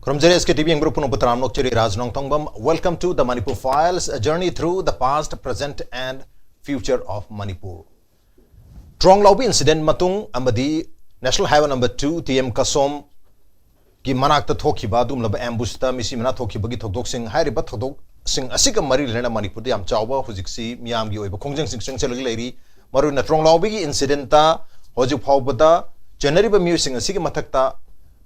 From SKTV Group NONGTHOMBAM, welcome to the Manipur Files, a journey through the past, present and future of Manipur. Trong Laubi incident matung amadi National Highway number 2 TM Kasom ki manakta thokiba dum laba ambush ta misi mana thokiba gi thokdok sing hairiba thokdok sing asika mari lena Manipur yam chawba hujiksi miyam gi oiba khongjang sing sengchelagi leiri maru na Trong Laubi gi incident ta hojuk phawbada January ba music asiki mathakta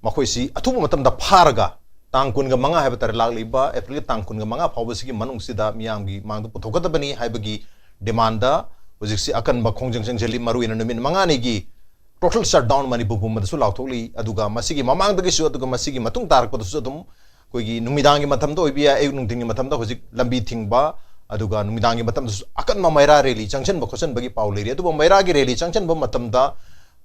Makoisi atubu matam da pharaga tangkun ga manga haiba tar lagliba April tangkun ga manga phawbasi gi manung sida miyam gi mangdu puthokata bani haibagi demanda hojiksi akan ba khongjang sengcheli maru ina numin manga ni gi total shutdown Manipur bumma su lautholi aduga masigi mamang dagi su aduga masigi matung tarak pa su dum koigi numidang gi matam do ibia e nung ting gi matam da hojik lambi thingba aduga numidang gi matam akan ma maira rally changchen ba khosan bagi pauleri adu ba maira gi rally changchen ba matam da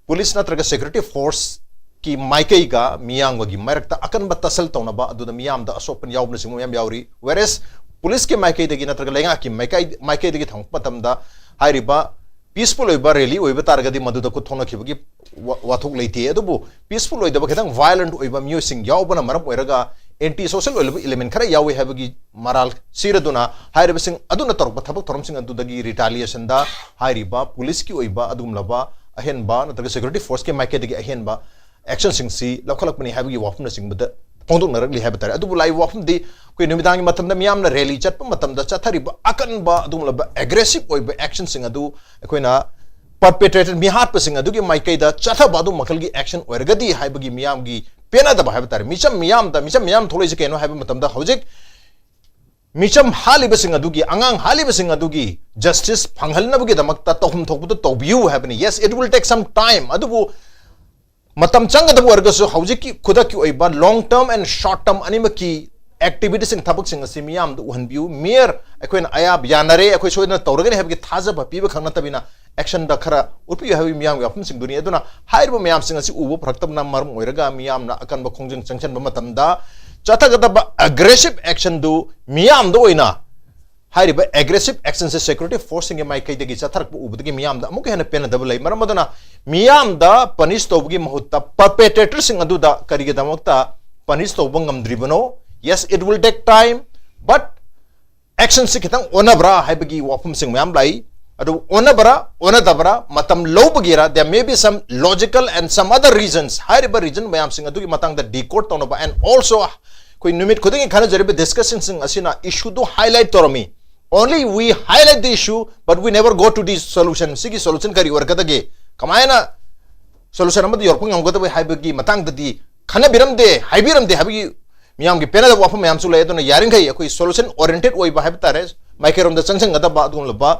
police natraga security force ki maikai ga miyang wagi marakta akan batasal tawna ba adu da miyam da asopan yaw na miyam yauri whereas police ke maikai dagi natraga lenga ki maikai dagi thang patam da hairiba peaceful oiba rally oiba targadi madu da ko thona khibagi wathok leiti adubu peaceful oida ba khedang violent oiba music yaw bana maram oiraga anti social oiba element khara yawi habagi maral siraduna hairiba sing aduna torba thabak thorom sing adu dagi retaliation da hairiba police ki oiba adum laba ahen ba natraga security force ke maikai dagi ahen ba action sing si lokhalak pani habagi wafum na sing bada pondok naragli habatare adu bulai wafum di koi numidangi matam da miyam na rally chat pa matam da chathari ba akan ba adum laba aggressive oi ba action sing adu koi na perpetrator mihat pa sing adu gi maikai da chatha ba adu makal gi action oirgadi haibagi miyam gi pena da ba habatare micham miyam tholoi je keno haiba matam da hojik micham haliba sing adu gi angang haliba sing adu gi justice phanghal na bugi damakta tohum thokbu to tobiu habani yes it will take some time adu bu matam changa da warga so haujiki khudaki oiba long term and short term animaki activities in thabak sing asimiyam du hanbiu mere akoin ayab yanare akoi soina tawragani habgi thaja ba piba khangna tabina action da khara upi habi miyam ga phum sing dunia duna hairba miyam sing asi ubo phraktam na marum oiraga miyam na akan ba khongjang changchan ba matam da chata gada ba aggressive action du miyam do oina hairiba aggressive action se security forcing mai kai degi chatharak bu ubudagi miyam da amuke hena pena double lai maram aduna miyam da punish tobgi mahutta perpetrator sing adu da karige damakta punish tobangam dribano yes it will take time but action se kitang onabra haibagi wafum sing miyam lai adu onadabra matam lowbagira there may be some logical and some other reasons hairiba reason miyam sing adu gi matang da decode tonaba and also koi numit khuding khana jaribe discussing sing asina issue do highlight toromi only we highlight the issue but we never go to the solution sigi solution kari warkadage kamaina solution amad yorpung amgada bai haibagi matang dadi khana biramde haibiramde habigi miyam gi pena da wafam miyam su layadona yaring kai koi solution oriented oi ba habtare maikerom da changchang gada ba dum laba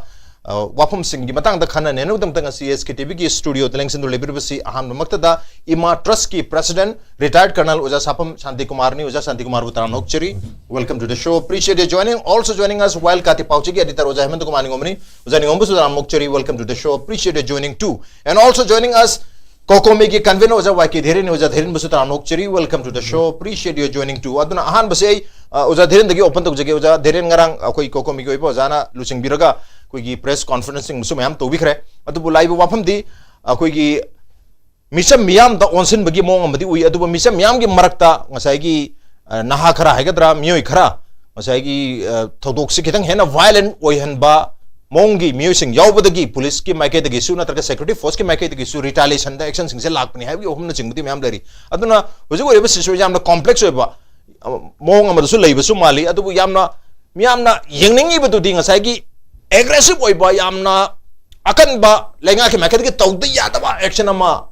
wafam sing gi matang da khana nenu dam tanga SKTV gi studio telengsin do lebirbasi aham makta da ima trust ki president retired colonel Oja SAPAM SHANTIKUMAR ni Oja SHANTIKUMAR butaran nokcheri welcome to the show appreciate your joining also joining us while KATI pauchi gi editor Oja HEMANTAKUMAR ningomni Oja ningomba sudaram nokcheri welcome to the show appreciate your joining too and also joining us COCOMI ki convener Oja DHIREN Oja DHIREN basudaram nokcheri welcome to the show appreciate your joining too aduna ahan base Oja DHIREN dagi open tok jage Oja DHIREN ngarang akoi COCOMI gi oibo jana lusing biraga koigi press conferencing musu mayam to bikre adu bulai bu wafam di koigi misam miyam da onsin bagi mong amadi ui adu misam miyam gi marakta ngasai gi naha khara haigadra miyoi khara ngasai gi thodok si kitang hena violent oihan ba mongi music yaubadagi police ki maikai dagi su natarka security force ki maikai dagi su retaliation da action sing se lakpani habi ohum na chingmudi mayam dari aduna hoji go reba situation yamna complex oiba mong amadu su leiba su mali adu yamna miyamna yengningi badu di ngasai gi aggressive oiba yamna akan ba lenga ke maket ke tawda yada ba action ama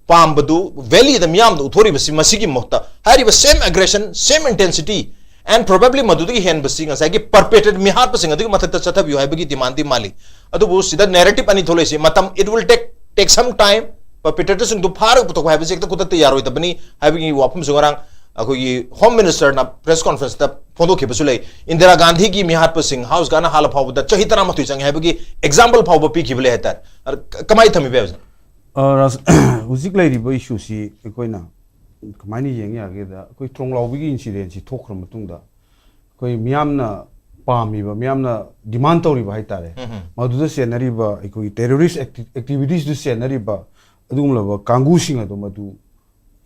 pambadu valley the miyam do thori basi masigi mohta hari ba same aggression same intensity and probably madudi hen basi nga sagi perpetrated mihar pasing adu mathata chatha bi hai bagi demand mali adu bu sida narrative ani thole si matam it will take some time perpetrators do phar to hai basi ekta kutat yar hoi tabani hai bagi wapum sungarang akoi home minister na press conference da photo ke basule Indira Gandhi ki mihat pasing house gana hala phau da chahi tara matui chang hai bagi example phau ba pi khibele hetar kamai thami be hujik lai ri ba issue si koi na kamai ni yeng ya ge da koi Trong Laubi gi incident si thokra matung da koi miyam na pami ba miyam na demand tori ba haitare madu da senari ba koi terrorist activities du senari ba adum la ba kangu singa do madu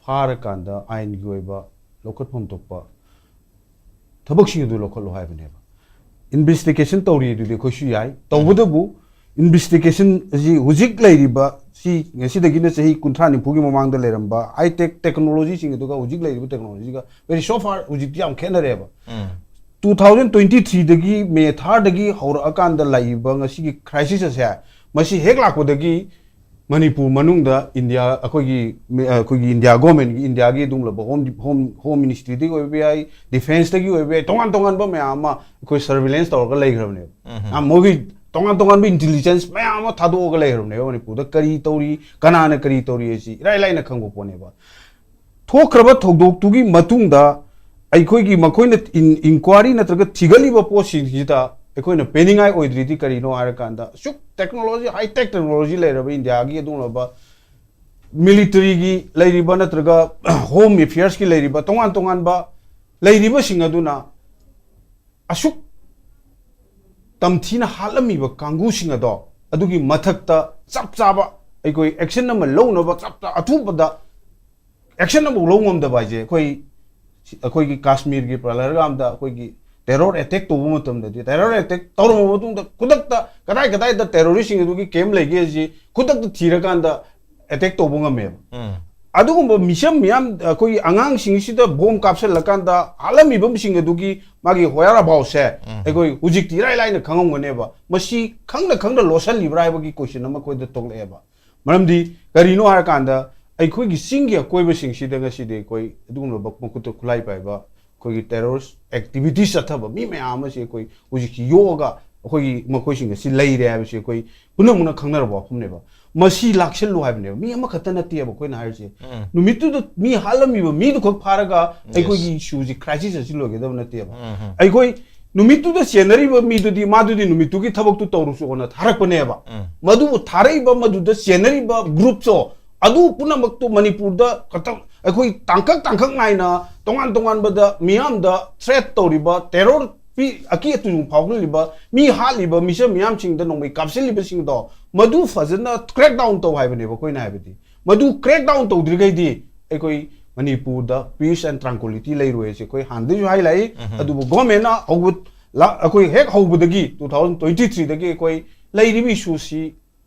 phar kanda ain gi ba ꯂꯧꯈꯠꯐꯝ ꯊꯣꯛꯄ ꯊꯕꯛꯁꯤꯡ ꯑꯗꯨ ꯂꯧꯈꯠꯂꯣ ꯍꯥꯏꯕꯅꯦꯕ investigation ꯇꯧꯔꯤ ꯑꯗꯨꯗꯤ ꯑꯩꯈꯣꯏꯁꯨ ꯌꯥꯏ ꯇꯧꯕꯗꯕꯨ investigation ꯑꯁꯤ ꯍꯧꯖꯤꯛ ꯂꯩꯔꯤꯕ ꯁꯤ ꯉꯁꯤꯗꯒꯤꯅ ꯆꯍꯤ 30-40ꯒꯤ ꯃꯃꯥꯡꯗ ꯂꯩꯔꯝꯕ ꯍꯥꯏꯇꯦꯛ ꯇꯦꯛꯅꯣꯂꯣꯖꯤꯁꯤꯡ ꯑꯗꯨꯒ ꯍꯧꯖꯤꯛ ꯂꯩꯔꯤꯕ ꯇꯦꯛꯅꯣꯂꯣꯖꯤꯒ ꯚꯦꯔꯤ ꯁꯣ ꯐꯥꯔ ꯍꯧꯖꯤꯛꯇꯤ ꯌꯥꯝ ꯈꯦꯠꯅꯔꯦꯕ 2023ꯗꯒꯤ ꯃꯦ 3ꯗꯒꯤ ꯍꯧꯔꯛꯑꯀꯥꯟꯗ ꯂꯩꯕ ꯉꯁꯤꯒꯤ ꯀ꯭ꯔꯥꯏꯁꯤꯁ ꯑꯁꯦ ꯃꯁꯤ ꯍꯦꯛ ꯂꯥꯛꯄꯗꯒꯤ ꯃꯅꯤꯄꯨꯔ ꯃꯅꯨꯡꯗ ꯏꯟꯗꯤꯌꯥ ꯑꯩꯈꯣꯏꯒꯤ ꯏꯟꯗꯤꯌꯥ ꯒꯣꯔꯃꯦꯟꯒꯤ ꯏꯟꯗꯤꯌꯥꯒꯤ ꯑꯗꯨꯝꯂꯕ ꯍꯣꯝ ꯃꯤꯅꯤꯁꯇ꯭ꯔꯤꯗꯒꯤ ꯑꯣꯏꯕ ꯌꯥꯏ ꯗꯤꯐꯦꯟꯁꯇꯒꯤ ꯑꯣꯏꯕ ꯌꯥꯏ ꯇꯣꯉꯥꯟ ꯇꯣꯉꯥꯟꯕ ꯃꯌꯥꯝ ꯑꯃ ꯑꯩꯈꯣꯏ ꯁꯔꯚꯤꯂꯦꯟꯁ ꯇꯧꯔꯒ ꯂꯩꯈ꯭ꯔꯕꯅꯦꯕ ꯃꯣꯏꯒꯤ ꯇꯣꯉꯥꯟ ꯇꯣꯉꯥꯟꯕ ꯏꯟꯇꯦꯂꯤꯖꯦꯟꯁ ꯃꯌꯥꯝ ꯑꯃ ꯊꯥꯗꯣꯛꯑꯒ ꯂꯩꯈ꯭ꯔꯕꯅꯦꯕ ꯃꯅꯤꯄꯨꯔꯗ ꯀꯔꯤ ꯇꯧꯔꯤ ꯀꯅꯥꯅ ꯀꯔꯤ ꯇꯧꯔꯤ ꯑꯁꯤ ꯏꯔꯥꯏ ꯂꯥꯏꯅ ꯈꯪꯕ ꯄꯣꯠꯅꯦꯕ ꯊꯣꯛꯈ꯭ꯔꯕ ꯊꯧꯗꯣꯛꯇꯨꯒꯤ ꯃꯇꯨꯡꯗ ꯑꯩꯈꯣꯏꯒꯤ ꯃꯈꯣꯏꯅ ꯏꯟꯀ꯭ꯋꯥꯏꯔꯤ ꯅꯠꯇ꯭ꯔꯒ ꯊꯤꯒꯠꯂꯤꯕ ꯄꯣꯠꯁꯤꯡꯁꯤꯗ ꯑꯩꯈꯣꯏꯅ ꯄꯦꯅꯤꯡꯉꯥꯏ ꯑꯣꯏꯗ꯭ꯔꯤꯗꯤ ꯀꯔꯤꯅꯣ ꯍꯥꯏꯔꯀꯥꯟꯗ ꯑꯁꯨꯛ ꯇꯦꯛꯅꯣꯂꯣꯖꯤ ꯍꯥꯏꯇꯦꯛ ꯇꯦꯛꯅꯣꯂꯣꯖꯤ ꯂꯩꯔꯕ ꯏꯟꯗꯤꯌꯥꯒꯤ ꯑꯗꯨꯒꯨꯝꯂꯕ ꯃꯤꯂꯤꯇꯔꯤꯒꯤ ꯂꯩꯔꯤꯕ ꯅꯠꯇ꯭ꯔꯒ ꯍꯣꯝ ꯑꯦꯐꯤꯌꯔꯁꯀꯤ ꯂꯩꯔꯤꯕ ꯇꯣꯉꯥꯟ ꯇꯣꯉꯥꯟꯕ ꯂꯩꯔꯤꯕꯁꯤꯡ ꯑꯗꯨꯅ ꯑꯁꯨꯛ ꯇꯝꯊꯤꯅ ꯍꯥꯠꯂꯝꯃꯤꯕ ꯀꯥꯡꯕꯨꯁꯤꯡ ꯑꯗꯣ ꯑꯗꯨꯒꯤ ꯃꯊꯛꯇ ꯆꯞ ꯆꯥꯕ ꯑꯩꯈꯣꯏ ꯑꯦꯛꯁꯟ ꯑꯃ ꯂꯧꯅꯕ ꯆꯞ ꯑꯊꯨꯕꯗ ꯑꯦꯛꯁꯟ ꯑꯃ ꯂꯧ ꯉꯝꯗꯕ ꯍꯥꯏꯁꯦ ꯑꯩꯈꯣꯏꯒꯤ ꯀꯥꯁꯃꯤꯔꯒꯤ ꯄꯍꯜꯒꯥꯝꯗ ꯑꯩꯈꯣꯏꯒꯤ ꯇꯦꯔꯣꯔ ꯑꯦꯇꯦꯛ ꯇꯧꯕ ꯃꯇꯝꯗꯗꯤ ꯇꯦꯔꯣꯔ ꯑꯦꯇꯦꯛ ꯇꯧꯔꯕ ꯃꯇꯨꯡꯗ ꯈꯨꯗꯛꯇ ꯀꯗꯥꯏꯗ ꯇꯦꯔꯣꯔꯤꯁꯁꯤꯡ ꯑꯗꯨꯒꯤ ꯀꯦꯝ ꯂꯩꯒꯦꯁꯤ ꯈꯨꯗꯛꯇ ꯊꯤꯔꯀꯥꯟꯗ ꯑꯦꯇꯦꯛ ꯇꯧꯕ ꯉꯝꯃꯦꯕ ꯑꯗꯨꯒꯨꯝꯕ ꯃꯤꯁꯝ ꯃꯌꯥꯝ ꯑꯩꯈꯣꯏꯒꯤ ꯑꯉꯥꯡꯁꯤꯡꯁꯤꯗ ꯕꯣꯝ ꯀꯥꯞꯁꯤꯜꯂꯀꯥꯟꯗ ꯍꯥꯠꯂꯝꯃꯤꯕꯁꯤꯡ ꯑꯗꯨꯒꯤ ꯃꯥꯒꯤ ꯍꯣꯌꯥꯔ ꯑꯕꯥꯎꯠꯁꯦ ꯑꯩꯈꯣꯏ ꯍꯧꯖꯤꯛꯇꯤ ꯏꯔꯥꯏ ꯂꯥꯏꯅ ꯈꯪꯉꯝꯒꯅꯦꯕ ꯃꯁꯤ ꯈꯪꯅ ꯂꯣꯠꯁꯤꯜꯂꯤꯕ꯭ꯔꯥ ꯍꯥꯏꯕꯒꯤ ꯀꯣꯏꯁꯟ ꯑꯃ ꯑꯩꯈꯣꯏꯗ ꯊꯣꯛꯂꯛꯑꯦꯕ ꯃꯔꯝꯗꯤ ꯀꯔꯤꯅꯣ ꯍꯥꯏꯔꯀꯥꯟꯗ ꯑꯩꯈꯣꯏꯒꯤ ꯆꯤꯡꯒꯤ ꯑꯀꯣꯏꯕꯁꯤꯡꯁꯤꯗ ꯉꯁꯤꯗꯤ ꯑꯩꯈꯣꯏ ꯑꯗꯨꯒꯨꯝꯂꯕ ꯃꯈꯨꯠꯇ ꯈꯨꯠꯂꯥꯏ ꯄꯥꯏꯕ ꯑꯩꯈꯣꯏꯒꯤ ꯇꯦꯔꯣꯔꯤꯁ ꯑꯦꯛꯇꯤꯚꯤꯇꯤꯁ ꯆꯠꯊꯕ ꯃꯤ ꯃꯌꯥꯝ ꯑꯁꯤ ꯑꯩꯈꯣꯏ ꯍꯧꯖꯤꯛꯁꯤ ꯌꯣꯛꯑꯒ ꯑꯩꯈꯣꯏꯒꯤ ꯃꯈꯣꯏꯁꯤꯡ ꯑꯁꯤ ꯂꯩꯔꯦ ꯍꯥꯏꯕꯁꯤ ꯑꯩꯈꯣꯏ ꯄꯨꯝꯅꯃꯛꯅ ꯈꯪꯅꯔꯕ ꯋꯥꯐꯝꯅꯦꯕ ꯃꯁꯤ ꯂꯥꯛꯁꯤꯜꯂꯨ ꯍꯥꯏꯕꯅꯦꯕ ꯃꯤ ꯑꯃꯈꯛꯇ ꯅꯠꯇꯦꯕ ꯑꯩꯈꯣꯏꯅ ꯍꯥꯏꯔꯤꯁꯦ ꯅꯨꯃꯤꯠꯇꯨꯗ ꯃꯤ ꯍꯥꯠꯂꯝꯃꯤꯕ ꯃꯤꯗꯨꯈꯛ ꯐꯥꯔꯒ ꯑꯩꯈꯣꯏꯒꯤ ꯏꯁꯨꯁꯤ ꯀ꯭ꯔꯥꯏꯁꯤꯁ ꯑꯁꯤ ꯂꯣꯏꯒꯗꯕ ꯅꯠꯇꯦꯕ ꯑꯩꯈꯣꯏ ꯅꯨꯃꯤꯠꯇꯨꯗ ꯆꯦꯟꯅꯔꯤꯕ ꯃꯤꯗꯨꯗꯤ ꯃꯥꯗꯨꯗꯤ ꯅꯨꯃꯤꯠꯇꯨꯒꯤ ꯊꯕꯛꯇꯨ ꯇꯧꯔꯨꯁꯨꯅ ꯊꯥꯔꯛꯄꯅꯦꯕ ꯃꯗꯨꯕꯨ ꯊꯥꯔꯛꯏꯕ ꯃꯗꯨꯗ ꯆꯦꯟꯅꯔꯤꯕ ꯒ꯭ꯔꯨꯞꯁꯣ ꯑꯗꯨ ꯄꯨꯝꯅꯃꯛꯇꯨ ꯃꯅꯤꯄꯨꯔꯗ ꯑꯩꯈꯣꯏ ꯇꯥꯡꯀꯛ ꯅꯥꯏꯅ ꯇꯣꯉꯥꯟꯕꯗ ꯃꯤꯌꯥꯝꯗ ꯊ꯭ꯔꯦꯠ ꯇꯧꯔꯤꯕ ꯇꯦꯔꯣꯔ ꯑꯀꯤ ꯑꯇꯨꯡ ꯐꯥꯎꯍꯜꯂꯤꯕ ꯃꯤ ꯍꯥꯠꯂꯤꯕ ꯃꯤꯁꯝ ꯃꯌꯥꯝꯁꯤꯡꯗ ꯅꯣꯡꯃꯩ ꯀꯥꯞꯁꯤꯜꯂꯤꯕꯁꯤꯡꯗꯣ ꯃꯗꯨ ꯐꯖꯅ ꯀ꯭ꯔꯦꯛ ꯗꯥꯎꯟ ꯇꯧ ꯍꯥꯏꯕꯅꯦꯕ ꯑꯩꯈꯣꯏꯅ ꯍꯥꯏꯕꯗꯤ ꯃꯗꯨ ꯀ꯭ꯔꯦꯛ ꯗꯥꯎꯟ ꯇꯧꯗ꯭ꯔꯤꯉꯩꯗꯤ ꯑꯩꯈꯣꯏ ꯃꯅꯤꯄꯨꯔꯗ ꯄꯤꯁ ꯑꯦꯟ ꯇ꯭ꯔꯥꯡꯀꯨꯂꯤꯇꯤ ꯂꯩꯔꯣꯏꯁꯦ ꯑꯩꯈꯣꯏ ꯍꯥꯟꯅꯗꯩꯁꯨ ꯍꯥꯏꯂꯛꯏ ꯑꯗꯨꯕꯨ ꯒꯣꯔꯃꯦꯟꯅ ꯑꯩꯈꯣꯏ ꯍꯦꯛ ꯍꯧꯕꯗꯒꯤ 2023ꯗꯒꯤ ꯑꯩꯈꯣꯏ ꯂꯩꯔꯤꯕ ꯏꯁꯨꯁꯤ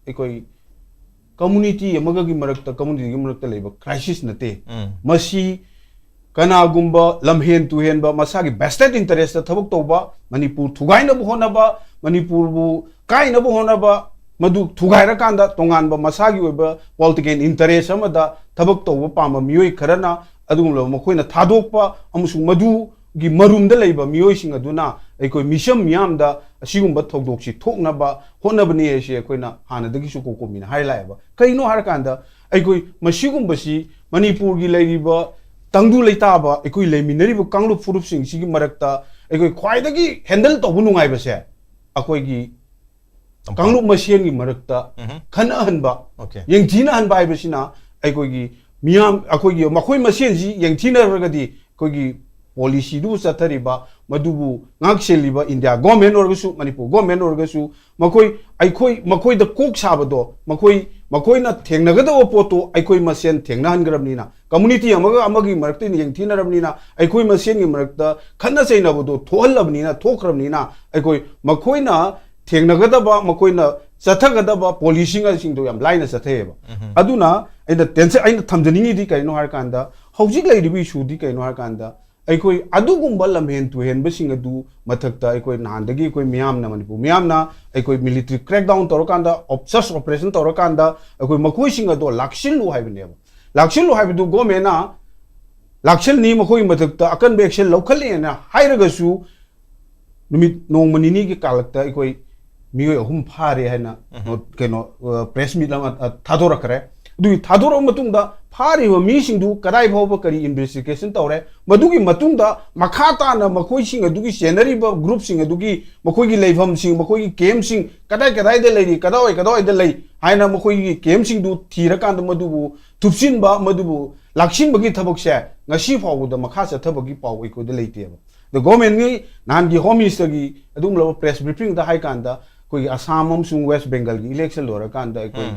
ꯑꯩꯈꯣꯏ community amagagi marakta community marakta leba crisis nate masi kanagumba lamhen tuhen ba masagi vested interest thabuk toba manipur thugaina bu honaba manipur bu kaina bu honaba madu thugaira kanda tongan ba masagi oba political interest amada thabuk toba pama miyoi kharana adugumlo makoina thadokpa amusung madu gi marumda leiba miyoi sing aduna aikoi misam miyamda asigumba thogdoksi thoknaba honabani ase akoina hanadagi su COCOMI na hailaiba kaino harakanda aikoi masigumba si manipur gi leiba tangdu leitaba aikoi leiminariba kanglu furup sing sigi marakta aikoi khwaidagi handle tobu nungai ba se akoi gi kanglu masien gi marakta khana hanba yengthina hanba ibasina aikoi gi miyam akoi gi makoi masien ji yengthina ragadi akoi gi policy du sathariba madubu ngakseliba India government orgasu Manipur government orgasu makoi da kok sabado makoi na thengnagadawa poto aikoi masen thengna hangrabnina community amagi marakti yengthina rabnina aikoi masen gi marakta khanna chainabado thohalabnina thokrabnina aikoi makoi na thengnagadaba makoi na sathagadaba policy nga singdo yam laina sathayeba aduna aina tense aina thamjaningi di kaino harkanda hojik lairibi issue di kaino harkanda aikoi adugumba lamhen tu hen basing adu mathakta aikoi nandagi aikoi miyamna Manipur miyamna aikoi military crackdown torokanda obsess operation torokanda aikoi makoi sing adu lakshillu haibneba lakshillu haibu government na lakshil ni makoi mathakta akan action lokhali na hairagasu numit nongmanini gi kalakta aikoi miyoi ahum phare haina keno press meet lama thadorakre du thadoro matungda phari wa mi sing du kadai bhawba kari investigation tawre madugi matungda makhata na makoi sing adugi scenery ba group sing adugi makoi gi leifam sing makoi gi kem sing kadai de leiri kadai de lei haina makoi gi kem sing du thirakan madubu tupsin ba madubu laksin bagi thabak se ngasi phawu da makha sa thabagi paw ko de leite ba the government ni nan gi home minister gi adum lo press briefing da hai kan da koi Assam sung West Bengal gi election lora kan da koi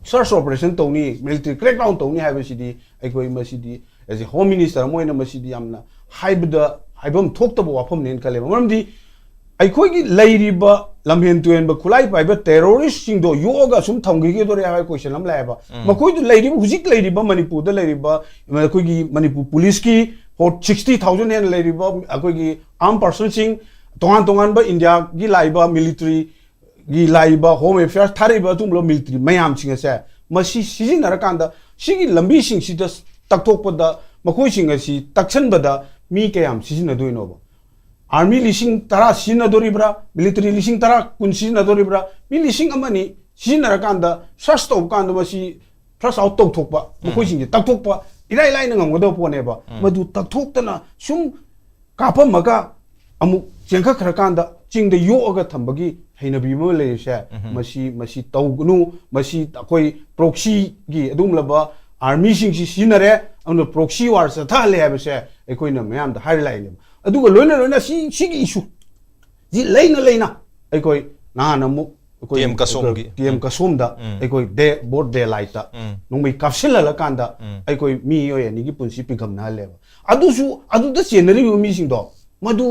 search operation toni military crackdown toni haibasidi aikoi masidi as a home minister मोइना मसीदी यामना हाइबदा हाइबम थोक्तब वाफम नेन कले मरमदी अखोगी लैरिबा लमहेन तुएन खुलाई पाइबा टेररिस्ट सिंगदो योगा सुम थमगी दोरे हाय क्वेश्चन हम लायबा मकोई लैरिबा हुजिक लैरिबा मणिपुर द लैरिबा अखोगी मणिपुर पुलिस की 60,000 हेन लैरिबा अखोगी आर्म पर्सन सिंग तोहान तोहान बा इंडिया की लाइबा मिलिट्री की लाइबा होम अफेयर्स थारिबा तुमलो मिलिट्री मयाम सिंग से मसी सिजिनरकांदा सिगी लंबी सिंग सिदा तकथोकपदा मकोई सिंग असि तक्सनबदा मी कयाम सिजिनदोइनोबा आर्मी लिसिंग तरा सिजिनदोरिब्रा मिलिट्री लिसिंग तरा कुन सिजिनदोरिब्रा मी लिसिंग अमनी सिजिनरकांदा सर्च तौकांदा मसी फ्लश आउट तौथोकपा मकोई सिंग तकथोकपा इराई लाइन ngangwado poneba madu takthokna sum kapamaga amu chengkha khrakanda chingda yoga thambagi heinabi mo leise masi tawgnu masi akoi proxy gi adum laba army sing si sinare amna proxy war sa tha le habse ekoina mayam da highlight ne aduga loina si gi issue ji leina ekoi na namu TM kasum da ekoi de board de light ta nongmei kapsila la kanda ekoi mi yo ya ni gi punsi pingam na le adu da scenery mi sing do madu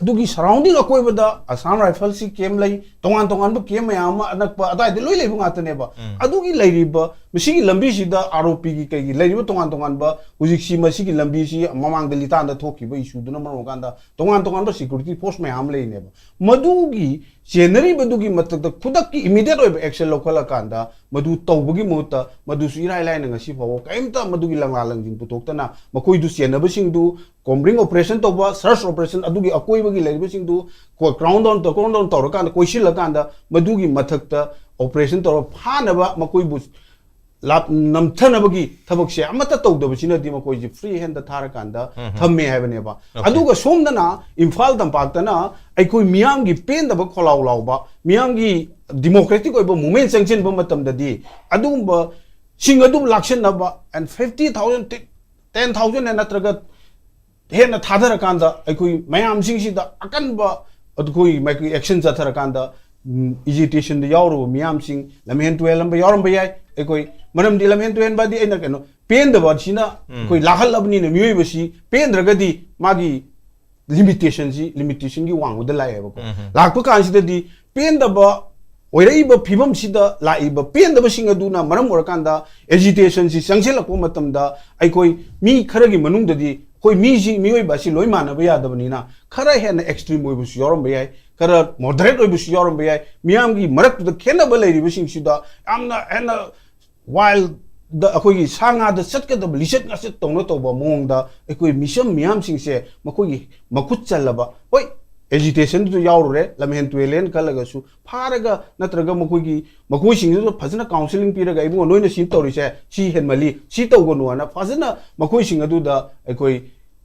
दुगी surrounding अकोई बदा Assam rifle सी केम लई तोंगान तोंगान ब केम याम अनक अदाय दे लोई लेबु गातने बा अदुगी लैरिब मिसिगी लंबी सिदा आरओपी की कई लैरिब तोंगान तोंगान ब हुजिक सी मसिगी लंबी सी ममांग दे लिता द थोकी ब इशू दुना मरो गांदा तोंगान ब सिक्योरिटी फोर्स में हम लेने बा मदुगी जेनरी बदुगी मतक द खुदक की इमीडिएट ओब एक्शन लोकल कांदा मदु तौबगी मोता मदु सुइराय लाइन ngasi फावो काइमता मदुगी लंगा लंजिंग पुतोक्तना मकोई दु सेनबसिंग दु कॉम्ब्रिंग ऑपरेशन तौबा सर्च ऑपरेशन अदुगी अकोई बगी लेबसिंग दु को क्राउन डाउन तौर कांदा कोइसिल कांदा मदुगी मथकता ऑपरेशन तौर फानबा मकोई बु लाप नमथनबगी थबकसे अमता तौदबसिना दि मकोई जी फ्री हैंड थार कांदा थम्मे हैबनेबा अदुगा सोमदना इम्फाल तंपाक्तना अकोई मियांगी पेंदब खोलाव लावबा मियांगी डेमोक्रेटिक ओइबा मूवमेंट संक्शन ब मतमददी अदुगुंबा सिंग अदुम लाक्शनबा एंड 50,000 10,000 नत्रगा हेन थादर कांदा अकोई मयाम सिंगसिदा अकनबा अदुकोई माइक्रो एक्शन जाथर कांदा इजिटेशन द यावरो मियाम सिंग लमेन ट्वेलम ब यावरम बयाय अकोई मनम दि लमेन ट्वेन बादी एना कनो पेंदबा सिना कोई लाहलबनी न मियोइबसी पेंद्रगदी मागी लिमिटेशन की वांगुद लाएबो लाखप कांसिददी पेंदबा ओइरइबा फिबम सिदा लाइबा पेंदबा सिंग अदुना मरम ओरकांदा एजिटेशन सि संगसेलको मतमदा अकोई मी खरगी मनुंगददी कोई मियोइबासी लोई मानब यादबनीना खरा हेन एक्सट्रीम ओइबसु यावरम बयाय खरा मॉडरेट ओइबसु यावरम बयाय मियामगी मरकद खेनब लैरिबसिंगसिदा यामना एना वाइल्ड द अखोगी सांगा द सटकदब लिसट ngase तौनो तौबा मोंगदा अखोई मिसम मियाम सिंगसे मखोगी मखुत चलबा होय एजिटेशन दु यावरे लमहेन ट्वेलेन कलगसु फारगा नत्रगा मखोई सिंगदु फजना काउंसलिंग पिरगा इबो नोइना सिन तौरिसे सी हेनमली सी तौगनु अना फजना मखोई सिंगदु द अखोई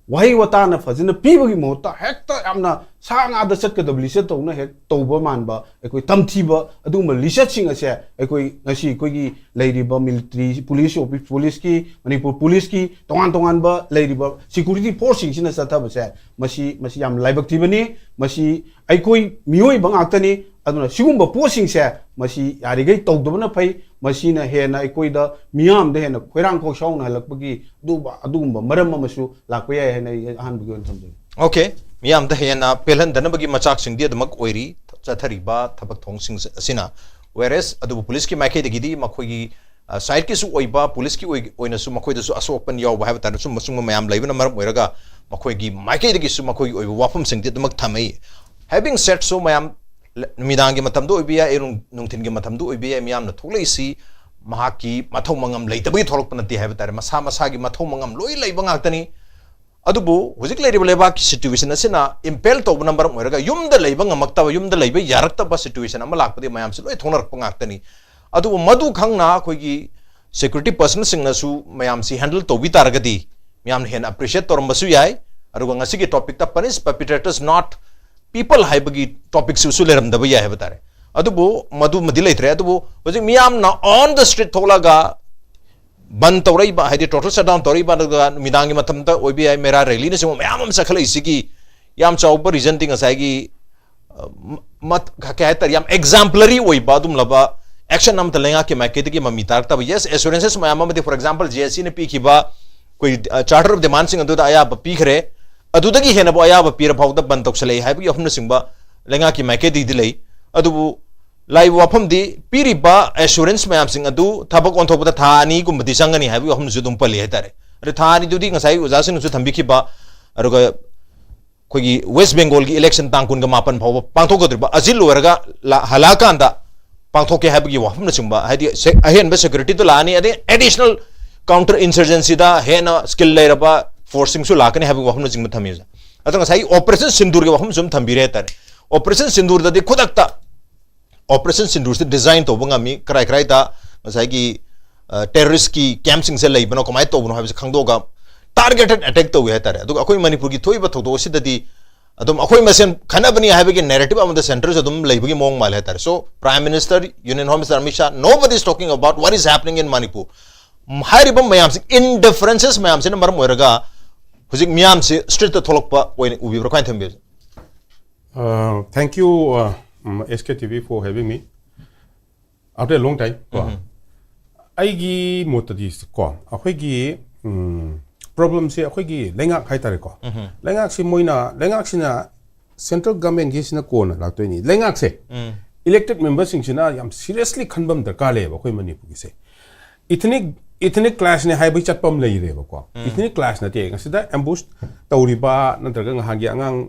वही वताना फजना पीबगी मोता हेक्ता यामना सांगा द सटकदब लिसट तौना हेक तौबा मानबा अखोई तमथीबा अदुम लिसट सिंग असे अखोई ngasi कोगी लैरिबा मिलिट्री पुलिस की मणिपुर पुलिस की तोंगान बा लैरिबा सिक्योरिटी फोर्स सिंगसिना सथबसे मसी याम लाइबक्तिबनी मसी अखोई मियोइ बंगाक्तनी अदुना सिगुंबा पोसिंगसे मसी यारिगै तौदबना फै मसीना हेना अखोइदा मियाम दे हेना खोइरांग खोसाउना हलकबगी अदुगुंबा मरम अमसु लाकपया हेना अहानबगी ओन समझै ओके मियाम द हेना पेलन दनबगी मचाक सिंगदि दमक ओइरी चथरिबा थबक थोंग सिंग असिना वेरेस अदुबु पुलिस की माइकै दगिदी मखोगी साइड की सु ओइबा पुलिस की ओइनसु मखोइदसु असोपन याव हाइब तानसु मसुंग मयाम लैबना मरम ओइरगा मखोगी माइकै दगिसु मखोगी ओइबु वाफम सिंगदि दमक थमै हैविंग सेट सो मयाम मिदांगी मतमदो ओइबिया एरुंग नुंथिनगी मतमदो ओइबिया मियामना थोलैसी महाकी मथौ मंगम लैतबगी थोलकपन नति हाइब तारे मसा मसागी मथौ मंगम लोइ लैबा गाक्तनी अदुबु हुजिक लैरिबा लेबा की सिचुएशन असिना इंपेल तौब नंबर मोरगा युमदा लैबा ngamaktaba युमदा लैबा यारक्तबा सिचुएशन अमा लाकपदि मयाम से लोइ थोनरक गाक्तनी अदुबु मदु खंगना खोगी सिक्योरिटी पर्सन सिंगनासु मयाम से हैंडल तौबी तारगदी मयाम हेन अप्रिशिएट तोरमबसु याय अरुगा ngasi की टॉपिक ता पनिश परपेट्रेटर्स नॉट पीपल हाइबगी टॉपिक सु लेरमदबा याय बतारे अदुबु मदु मदि लैथरे अदुबु हुजिक मियाम ना ऑन द स्ट्रीट थोलागा बंद तौरईबा हाइदि टोटल शटडाउन तौरईबा मिदांगी मतमता ओइबि आइ मेरा रैली ने सम मयाम हम सखलै सिगी याम चाउब रीजन तिंग असाइगी मत काय तर याम एग्जाम्पलरी ओइबा दुम लबा एक्शन नम तलेंगा के माइकेत की ममी तारक तब यस एश्योरेंसेस मयाम मते फॉर एग्जांपल जेएससी ने पीखिबा कोई चार्टर ऑफ डिमांड सिंग अदुदा आया पीखरे अदुदगी हेना बो आया पीर फाउदा बन तौसले हाइबगी अफम सिंबा लेंगा की माइके दी दिलै अदुबु लाइव वाफम दी पीरिबा एश्योरेंस मैम सिंग अदु थबक ओंथोबदा था ani गुमबदी संगनी हाइबगी अफम जुदुम पले हेतारे अरे था ani दुदी ngasai uja sing ju thambikhiba aruga खोगी वेस्ट बेंगल की इलेक्शन तांकुन मापन फाव पांथोगद्रिबा अजिल लोरगा हलाकांदा पांथोके हाबगी वाफम नचिंबा हाइदि अहेनबा सिक्योरिटी तो लानी अदे एडिशनल काउंटर इंसर्जेंसी दा हेना स्किल लेरबा फोर्सिंग सु लाकने हाबगी वाफम नचिंबा थमिजा अतंग साई ऑपरेशन सिंदूर के वाफम सुम थंबिरे तारे ऑपरेशन सिंदूर ददि खुदक्ता ऑपरेशन सिंदूर से डिजाइन तो बंगामी क्राई क्राई ता साई टेररिस्ट की कैंपिंग से लेबनो कमाय तोबनो हाबसे खंगदोगा टारगेटेड अटैक तो है तारे अदुगा अखोई मणिपुर की थोइबा थोदो सिददी अदुम अखोई मसेन खनाबनी हाबगे नैरेटिव अमदा सेंटर से अदुम लेबगी मोंग माल है तारे सो prime minister union home minister Amit Shah nobody is talking about what is happening in Manipur हारिबम मयाम से इनडिफरेंसेस मयाम से मरम होरगा हुजिक मियाम से स्ट्रीट तो थोलकपा ओइन उबी ब्रखाइन थंबे Thank you, SKTV, for having me. After a long time, aigi motadi ko akhoi problem se akhoi gi lengak hai tare ko lengak si moina lengak sina central government gi sina ko na laktoi ni lengak se elected members sing sina yam seriously khanbam darkar le ba khoi Manipur gi se itne class ne hai bai chatpam lei re ba ko itne class na te ngasida ambush tawri ba nantraga ngahagi angang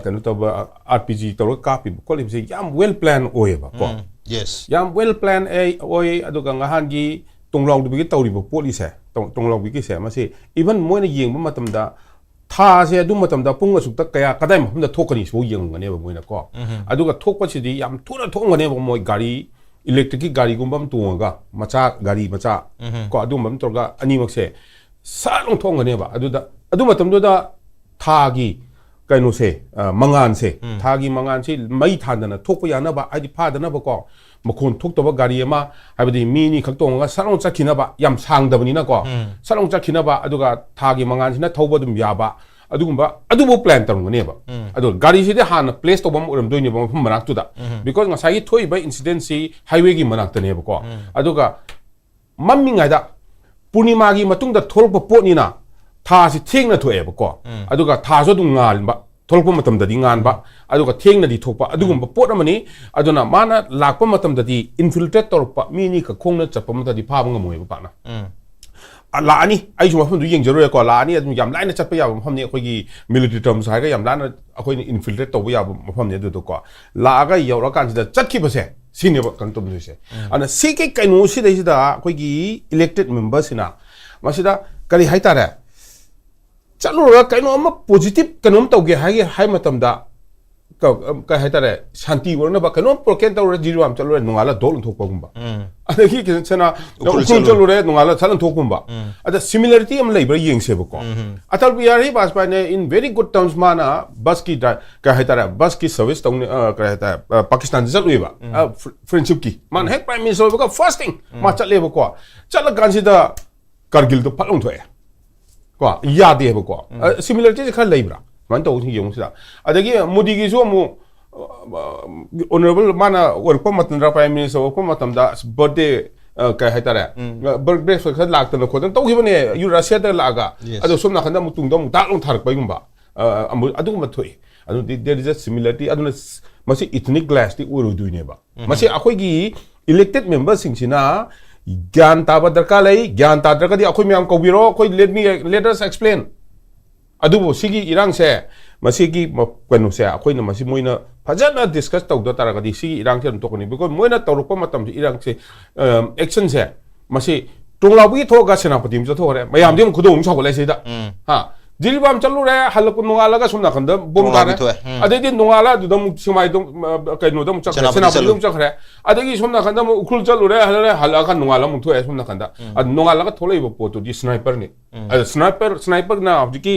kanu to ba RPG to ka pi ko lim se yam well plan oe ba ko yes yam well plan oe aduga ngahagi tonglong du bi tawri ba police tonglong bi ki se ma se even moina yeng ba matam da tha se adu matam da pung asuk ta kaya kadai ma da thokani so yeng ngane ba moina ko aduga thokpa si di yam thuna thong ngane ba moi gari electric gari gumbam tuanga macha gari macha ko adu mam torga ani mak se sa long thong ngane ba adu matam do da tha gi kaino se mangan se tha gi mangan se mai thandana thokpa yana ba adi phadana ba ko makon thok to ba gari ma habidi mini khaktonga sarong chakhina ba yam sangdabani na ko sarong chakhina ba aduga thagi mangan sina thoba dum ya ba adugumba adubo plan tarungane ba adu gari side han place to bam uram doini bam manak tu da because ngasai thoi ba incident si highway gi manak ta ne ba ko aduga mamminga da purnima gi matung da tholpa pot ni na tha si thengna thoe ba ko aduga tha so dung ngal ba थोलप मतम ददी ngan ba aduga thengna di thokpa adugumba pot amani aduna mana lakpa matam dadi infiltrate torpa mini ka khongna chappa matadi phaba ngamoi ba na la ani ai juma phum du yeng jero ko la ani adum yam laina chappa ya phum ni khoi gi military terms ha ga yam lana akhoi ni infiltrate to ya phum ni du ko la ga yawra kan sida chatki ba se sine ba kan tum se ana sike kainu si dai sida khoi gi elected members ina masida kari hai tare चलो कहीं positive कहीं तौगे है का है तारे शांति वरना बा कहीं प्रोकेन तौर जीरो चलो नोंगाला दोल थोकपगुंबा अदगी किसना उखुल चलो रे नोंगाला चलन थोकगुंबा अद सिमिलरिटी हम लेबर येंगसे बको अटल बिहारी वाजपेयी ने इन वेरी गुड टर्म्स माना बस की का है तारे बस की सर्विस तौने का है तारे पाकिस्तान चलुएबा फ्रेंडशिप की मान है प्राइम मिनिस्टर बको फर्स्ट थिंग मा चले बको चल गांसिदा कारगिल तो फलुं थोए को यादे बको सिमिलरिटी खा लेब्रा मान तो यong sida adagi modi gi so mu honorable mana work matam prime minister ko matam da birthday ka hai tare birthday so kha lak tan ko tan to gi bane you russia da laga adu somna khanda mu tung da mu ta long tharak pai gumba adu ma thoi adu there is a similarity adu masi ethnic class ti uru du ne ba masi akhoi gi elected members sing sina gyan ta ba darka lai gyan ta darka di akhoi myam ko biro khoi let us explain अदुबो सिगी इरांग से मसिगी कनो से अखोइना मसि Moina फजना discuss तौद तारगदि सिगी इरांग से तोकनि because Moina तौरप मतम इरांग से action से मसि टोंगलाबी थोगा सेनापति म थोरे मयाम दिम खुदों छगले सेदा हा जिलिबाम चलु रे हलक नोंगालागा सुमना खंद बोम तारे अदेदि नोंगाला दुदम सिमाइ दम कइनो दम चखरे सेनापति दम चखरे अदेगि सुमना खंद म उखुल चलु रे हलका नोंगाला म थोए सुमना खंद नोंगालागा थोलैबो पोतो दि स्नाइपर ने स्नाइपर ना कि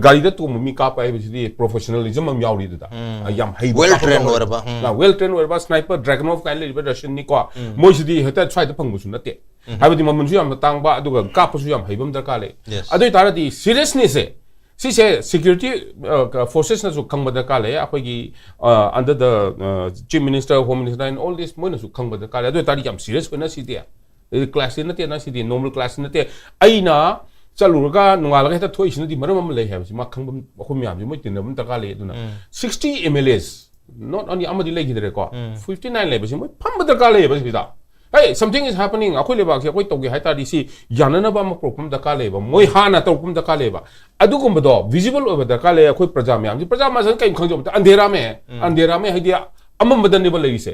गाड़ी दा तो मम्मी का पाए बिजली प्रोफेशनलिज्म हम यावरी दा याम हाई वेल ट्रेन वरबा स्नाइपर ड्रैगन ऑफ काइंड लिबे रशियन नि को मोइसदी हेता छाइ दा फंगबुसु नते हाबदि ममनसु याम तांगबा अदुगा कापसु याम हाइबम दरकार ले अदुइ तारादि सीरियसनेस से सिसे सिक्योरिटी फोर्सेस ना जो खंग दरकार ले अखोगी under the chief minister home minister and all this मोइनसु खंग दरकार ले अदुइ तारि याम सीरियस कोना सिदे क्लास नते ना सिदे नॉर्मल क्लास नते आइना ꯆꯠꯂꯨꯔꯒ ꯅꯣꯡꯉꯥꯜꯂꯒ ꯍꯦꯛꯇ ꯊꯣꯛꯏꯁꯤꯅꯗꯤ ꯃꯔꯝ ꯑꯃ ꯂꯩ ꯍꯥꯏꯕꯁꯤ ꯃꯥ ꯈꯪꯕ ꯑꯩꯈꯣꯏ ꯃꯌꯥꯝꯁꯤ ꯃꯣꯏ ꯇꯤꯟꯅꯕ ꯗꯔꯀꯥꯔ ꯂꯩ ꯑꯗꯨꯅ 60 MLAs not only amadi legidreko 59 lebasi moi phamba darkar leba sida hey something is happening akoi lebak se akoi toge haita di si yanana ba ma problem darkar leba moi hana tokum darkar leba adugum do visible over darkar le akoi praja myam ji praja ma san kai khangjo andhera me haidia amam badan ne ba legi se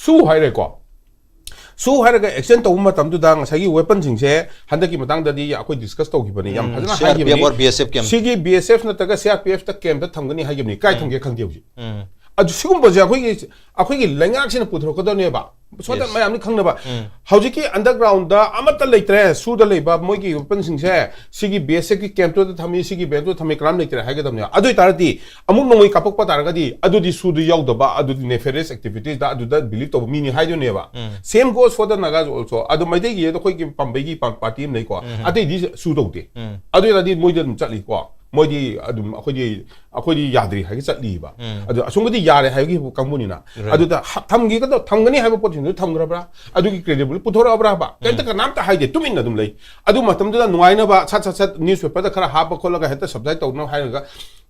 su haire ko su haire ga action to ma tam du dang sagi weapon sing se handaki matang da di akoi discuss to gi bani yam hajana hai gi CRPF or BSF camp sigi BSF na taga CRPF ta camp ta thangani hai gi ni kai thangge khangge ji adu sigumbaje akoi lengak sin puthrokodone ba so that mayam ni khangna ba hojiki underground da amata leitre su da leiba moigi open sing se sigi basic ki camp to thami sigi ben to thami kram leitre ha ga damne adu tarati amuk nongoi kapok pa targa di adu di su du yaw da ba adu di nefarious activities da adu da believe to mini haido ne ba same goes for the nagas also adu maidai gi da khoi ki pambai gi party nei ko adu di su do de adu da di moide dum chatli ko moidi adum akhodi yadri ha gi chatli ba adu asungdi yare ha gi kambuni na adu da thamgi ga do thamgani ha ba potin du thamgra bra adu gi credible puthora bra ba kenta ka nam ta haide tumin na dum lei adu matam da nuai na ba chat newspaper da khara ha ba khola ga heta subject to na ha ga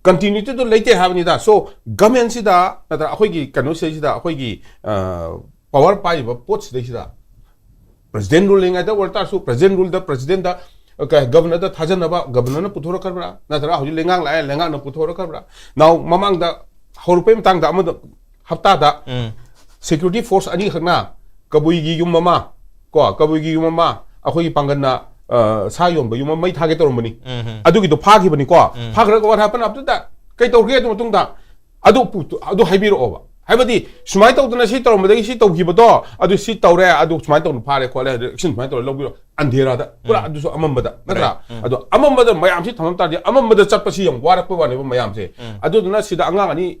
continuity to leite ha ni da so government si da na da akhoi gi kanu se si da akhoi gi power pai ba pot si da president ruling ai da warta su president rule da president da okay governor da thajan ba governor na puthora karbra na tara hoji lengang na puthora karbra now mamang da horupe matang da amad hafta da security force ani khakna kabui gi yum mama ko kabui gi yum mama akhoi pangan na sa yom ba yum mai thage torom bani adu gi do phagi bani ko phagra ko what happen after that kai torge to tung da adu haibiro oba haibadi sumai to na si torom da si to gi bodo adu si tore adu sumai to phare ko le action sumai to lobiro andhera da pura adu so amambada natra adu amambada mayam si thamam ta di amambada chappa si yam warak pa wane ba mayam se adu na sida angang ani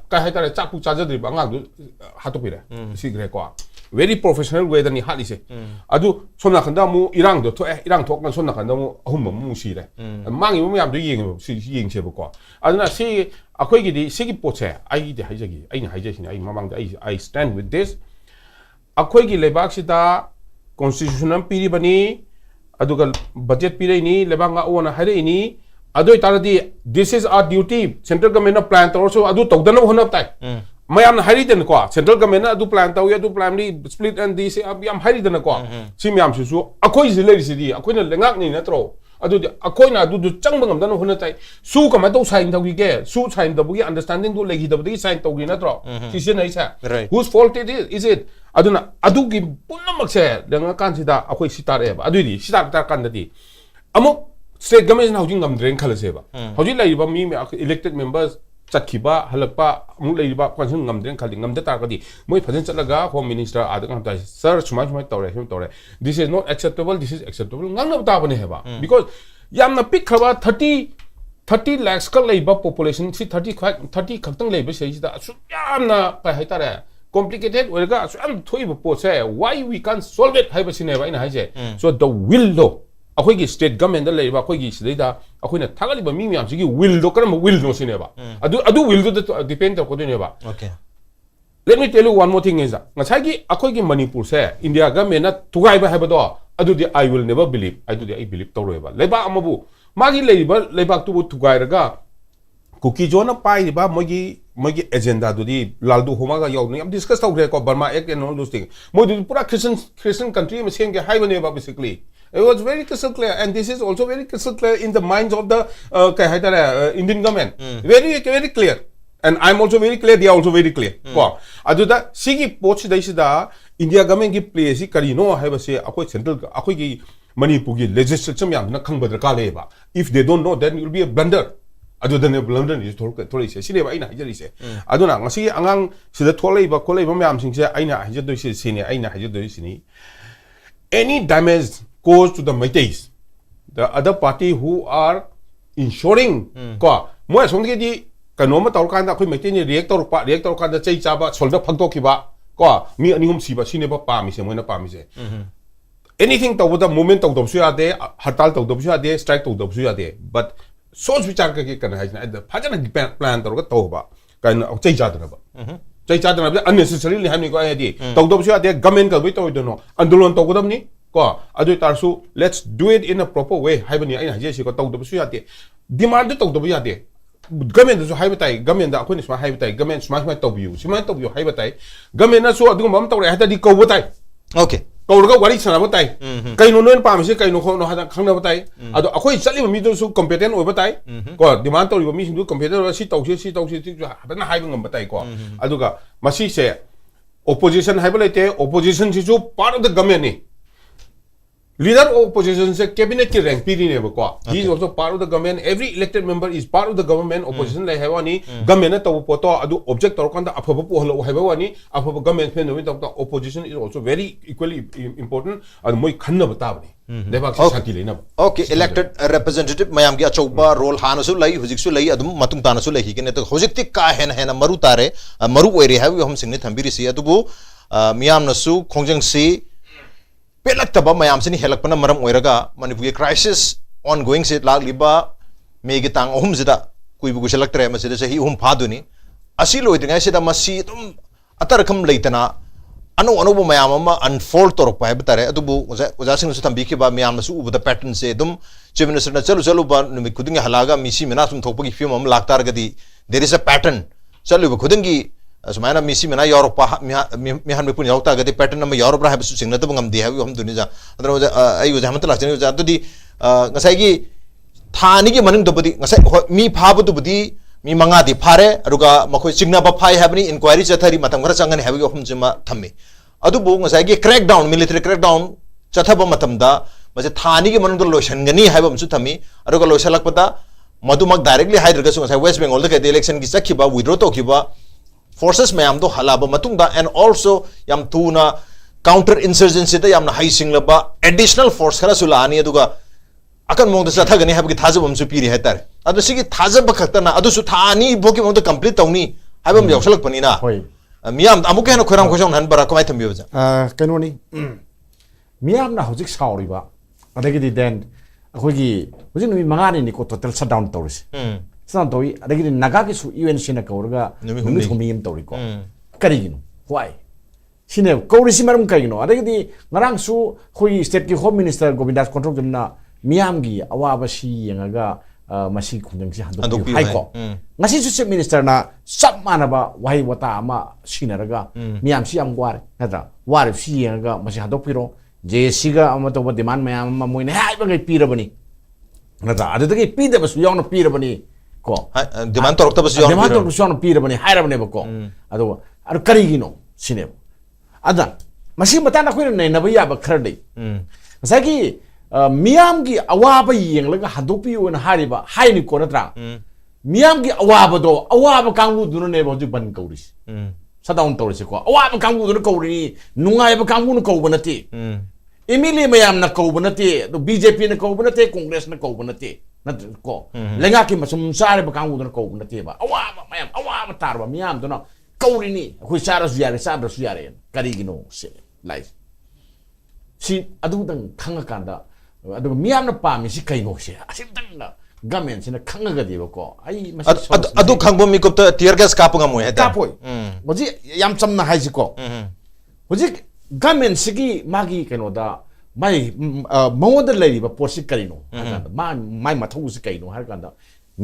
ka hai tare chakpu chaja dri ba angang du hatopire si gre ko very professional way da ni hali se adu somna khanda mu irang do to irang thok na somna khanda mu ahum mu si re mangi mu yam du yeng si yeng se ba ko aduna si akhoi gi di si gi poche ai di haijagi ai ni haijagi ai mamang da I stand with this akhoi gi lebak si da constitutional piri bani aduga budget piri ni lebanga ona hare ni adu taradi this is our duty central government plan also adu togdana hona tai mayam na hari den ko central government adu plan taw adu plan ni split and this yam hari den ko si myam su akoi zile si di akoi na lengak ni na tro adu akoi na adu changba ngam dan hona tai su kama to sign taw ge su sign taw gi understanding do legi da sign taw gi na tro si se nai sa whose fault it is it aduna adu gi punamak se lenga kan sida akoi sitar e ba adu di sitar tar kan da di amuk state government na hojing ngam dren khala se ba hojing lai ba mi elected members chatkiba halakpa amuk lai ba kwansun ngam dren khali ngam da tar ka di moi phajan chatlaga home minister adang ta sir sumai tore this is not acceptable this is acceptable ngam na ta bane he ba because yamna pick khaba 30 lakhs ka lai ba population si 30 khaktang lai ba sei da su yamna pa hai tare complicated wega so am thoi ba po se why we can't solve it hai ba sine ba ina hai je so the will do akhoi gi state government da lei ba akhoi gi sidai da akhoi na thagali ba mi myam gi will do karam will no sine ba adu will do depend ko ne ba okay let me tell you one more thing is that ngasai gi akhoi gi manipur se india government na tugai ba hai ba do adu di I will never believe I believe to roi ba leba amabu magi lei ba tu tugai raga kuki jona pai ba mogi agenda do di laldu homa ga yaw ni am discuss taw ko Burma Act and all those things mo di pura Christian country me same ke hai bane ba basically it was very crystal clear and this is also very crystal clear in the minds of the Indian government very clear and I'm also very clear they are also very clear ko adu da sigi poch dai sida India government gi play si kari no hai ba se akoi central akoi gi Manipur gi legislature yam na khang badra ka le ba if they don't know then it will be a blunder adu da ne blunder ni thori se sine ba ina hajari se adu na ngasi angang sida tholei ba kolei ba myam sing se aina hajad doi se sine aina hajad doi sini any damage goes to the Meiteis the other party who are ensuring ko mo songge di kanoma taw kan da khoi Meitei ni react taw kan da chei cha ba solda phangto ki ba ko mi aningum si ba sine ba pa mi se mo na pa mi se anything taw da moment taw su ya de hartal taw su ya de strike taw su ya de but soch vichar ka ke kana hai na da phajana plan taw ga taw ba kan chei cha da ba chei cha da ba unnecessarily hamni ko ai di taw su ya de government ka bi taw do no andolon taw godam ni ko adu tarsu let's do it in a proper way haibani ai haje si ko tawdu su yate demand tawdu yate government su haibatai government da akhoni sma haibatai government sma tawbiu sma tawbiu haibatai government na su adu mam tawre hata di ko batai okay kawraga wari sana batai kaino non pam se kaino kho no hada khangna batai adu akhoi chali mi do su competent oi batai ko demand tawri mi sindu competent si tawse si habana haiba ngam batai ko adu ga masi se opposition haibalate opposition si su part of the government ni leader of opposition se cabinet ki rank piri ne ko he is also part of the government every elected member is part of the government opposition lai hawani government na taw poto adu object tor kanda afaba po holo hawani afaba government pen no ta opposition is also very equally important and moi khanna batabni lebak se shanti leina okay elected representative mayam gi achouba role hanasu lai hujik su lai adum matung tanasu lai higene to hujik ti ka hena maru tare maru oire have hum singni thambiri si adubu miyam nasu khongjang si pelak taba mayam sini helak pana maram oiraga manipur crisis ongoing se lag liba megi tang ohum zida kuibu guselak tre masida se hi hum phaduni asi loidinga se da masi tum atar kham leitana anu mayam ama unfold torok pa betare adubu oja sing su tambi ke ba mayam su ubu da pattern se dum chief minister na chalu ba numi kudinga halaga misi mina sum thokpagi film am laktar gadi there is a pattern chalu kudingi sumaina misi mina Europe mihan me pun yauta gadi pattern nama Europe ra habisu singna tabangam de habi hum dunija adra ai uja hamat lakjani uja to di ngasai gi thani gi maning to budi ngasai mi phabu to budi mi manga di phare aruga makhoi singna ba phai habni inquiry chathari matam khara changani habi hum jima thammi adu bu ngasai gi crackdown military crackdown chathaba matam da mase thani gi maning to lotion gani habi su thammi aruga losalak pata madumak directly hydra su ngasai West Bengal da ke election gi sakhiba withdraw to khiba forces mayam do halaba matungda and also yam tuna counter insurgency da yamna high singlaba additional force khara sulani aduga akan mong da satha gani habki thajabam su piri hetar adu sigi thajab khaktana adu su thani boki mong da complete tawni habam yausalak panina hoi miyam amuke hano khoram khosong han bara kamai thambi baja kanoni miyam na hojik sauri ba adagi di den akhoi hojik numi mangani ni ko total shutdown tawris san toy adagi naga ki su UN sina kaurga numi thumim tori ko karigino why sine kauri simaram karigino adagi ngarang su khoi state ki home minister Govindas control na miyam gi awaba si yangaga masi khunjang si hando hai ko ngasi su chief minister na sab manaba wai wata ama sinaraga miyam si am war nada war si yangaga masi hando piro JC ga ama to demand mayam ma moine hai ba ngai pirabani nada adagi pida basu yong na pirabani ko demand torok ta basu demand torok su yong pirabani hairabani ba ko ado karigino sine ada masi matana khoi na na ba ya ba khardai sagi miyam gi awaba yeng laga hadopi on hariba haini ko natra miyam gi awaba do awaba kangbu dunu ne bo ban kauris sadaun tawris ko awaba kangbu dunu kauri nungai ba kangbu nu kau banati emili mayam na kau banati do BJP na kau banati congress na kau banati nat ko lenga ki masum sare ba kangbu dunu kau banati ba awaba mayam awaba tarba miyam do na kauri ni khoi sara su yare kari gino se life si adu dang khanga kanda adu miyam na pa mi si kai no se asim dang na gamen sina khanga ga diba ko ai adu khangbo mi ko tear gas ka punga mo heta kapoi moji yam chamna hai ji ko moji gamen sigi magi keno da mai mawda lei ba porsi kai no mai mathau si kai no har kanda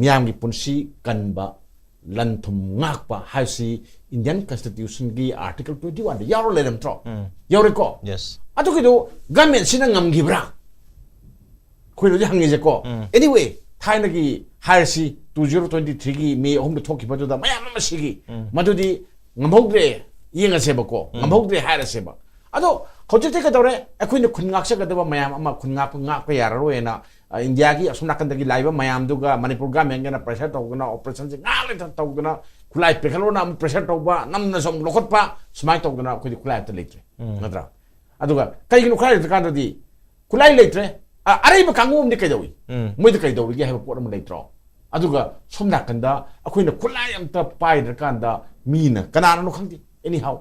miyam gi punsi kanba lanthum ngakpa hai si Indian Constitution gi article 21 yaro ledam tro yore ko yes adu kido gamen sina ngam gibra khoi lo jang je ko anyway thaina gi hiresi 2023 gi me hom thok ki badu da mayam ma sigi madudi ngamhogre yenga se ba ko ngamhogre hiresi ba ado khojte ka dore akhoi ne khun ngak se ka da mayam ama khun ngak pa yara ro ena India gi asuna kan da gi laiba mayam du ga Manipur ga mengena pressure to gna operation je ngal ta to gna kulai pe khalo na pressure to ba nam na som lokot pa smai to gna khoi kulai ta leitre nadra ado ga kai gi no khai ta kan da di kulai leitre arai ba kangum ni kai dawi moi da kai dawi gi ha pot am leitro aduga somna kanda akoina kulai am ta pai da kanda mina kana no khangdi anyhow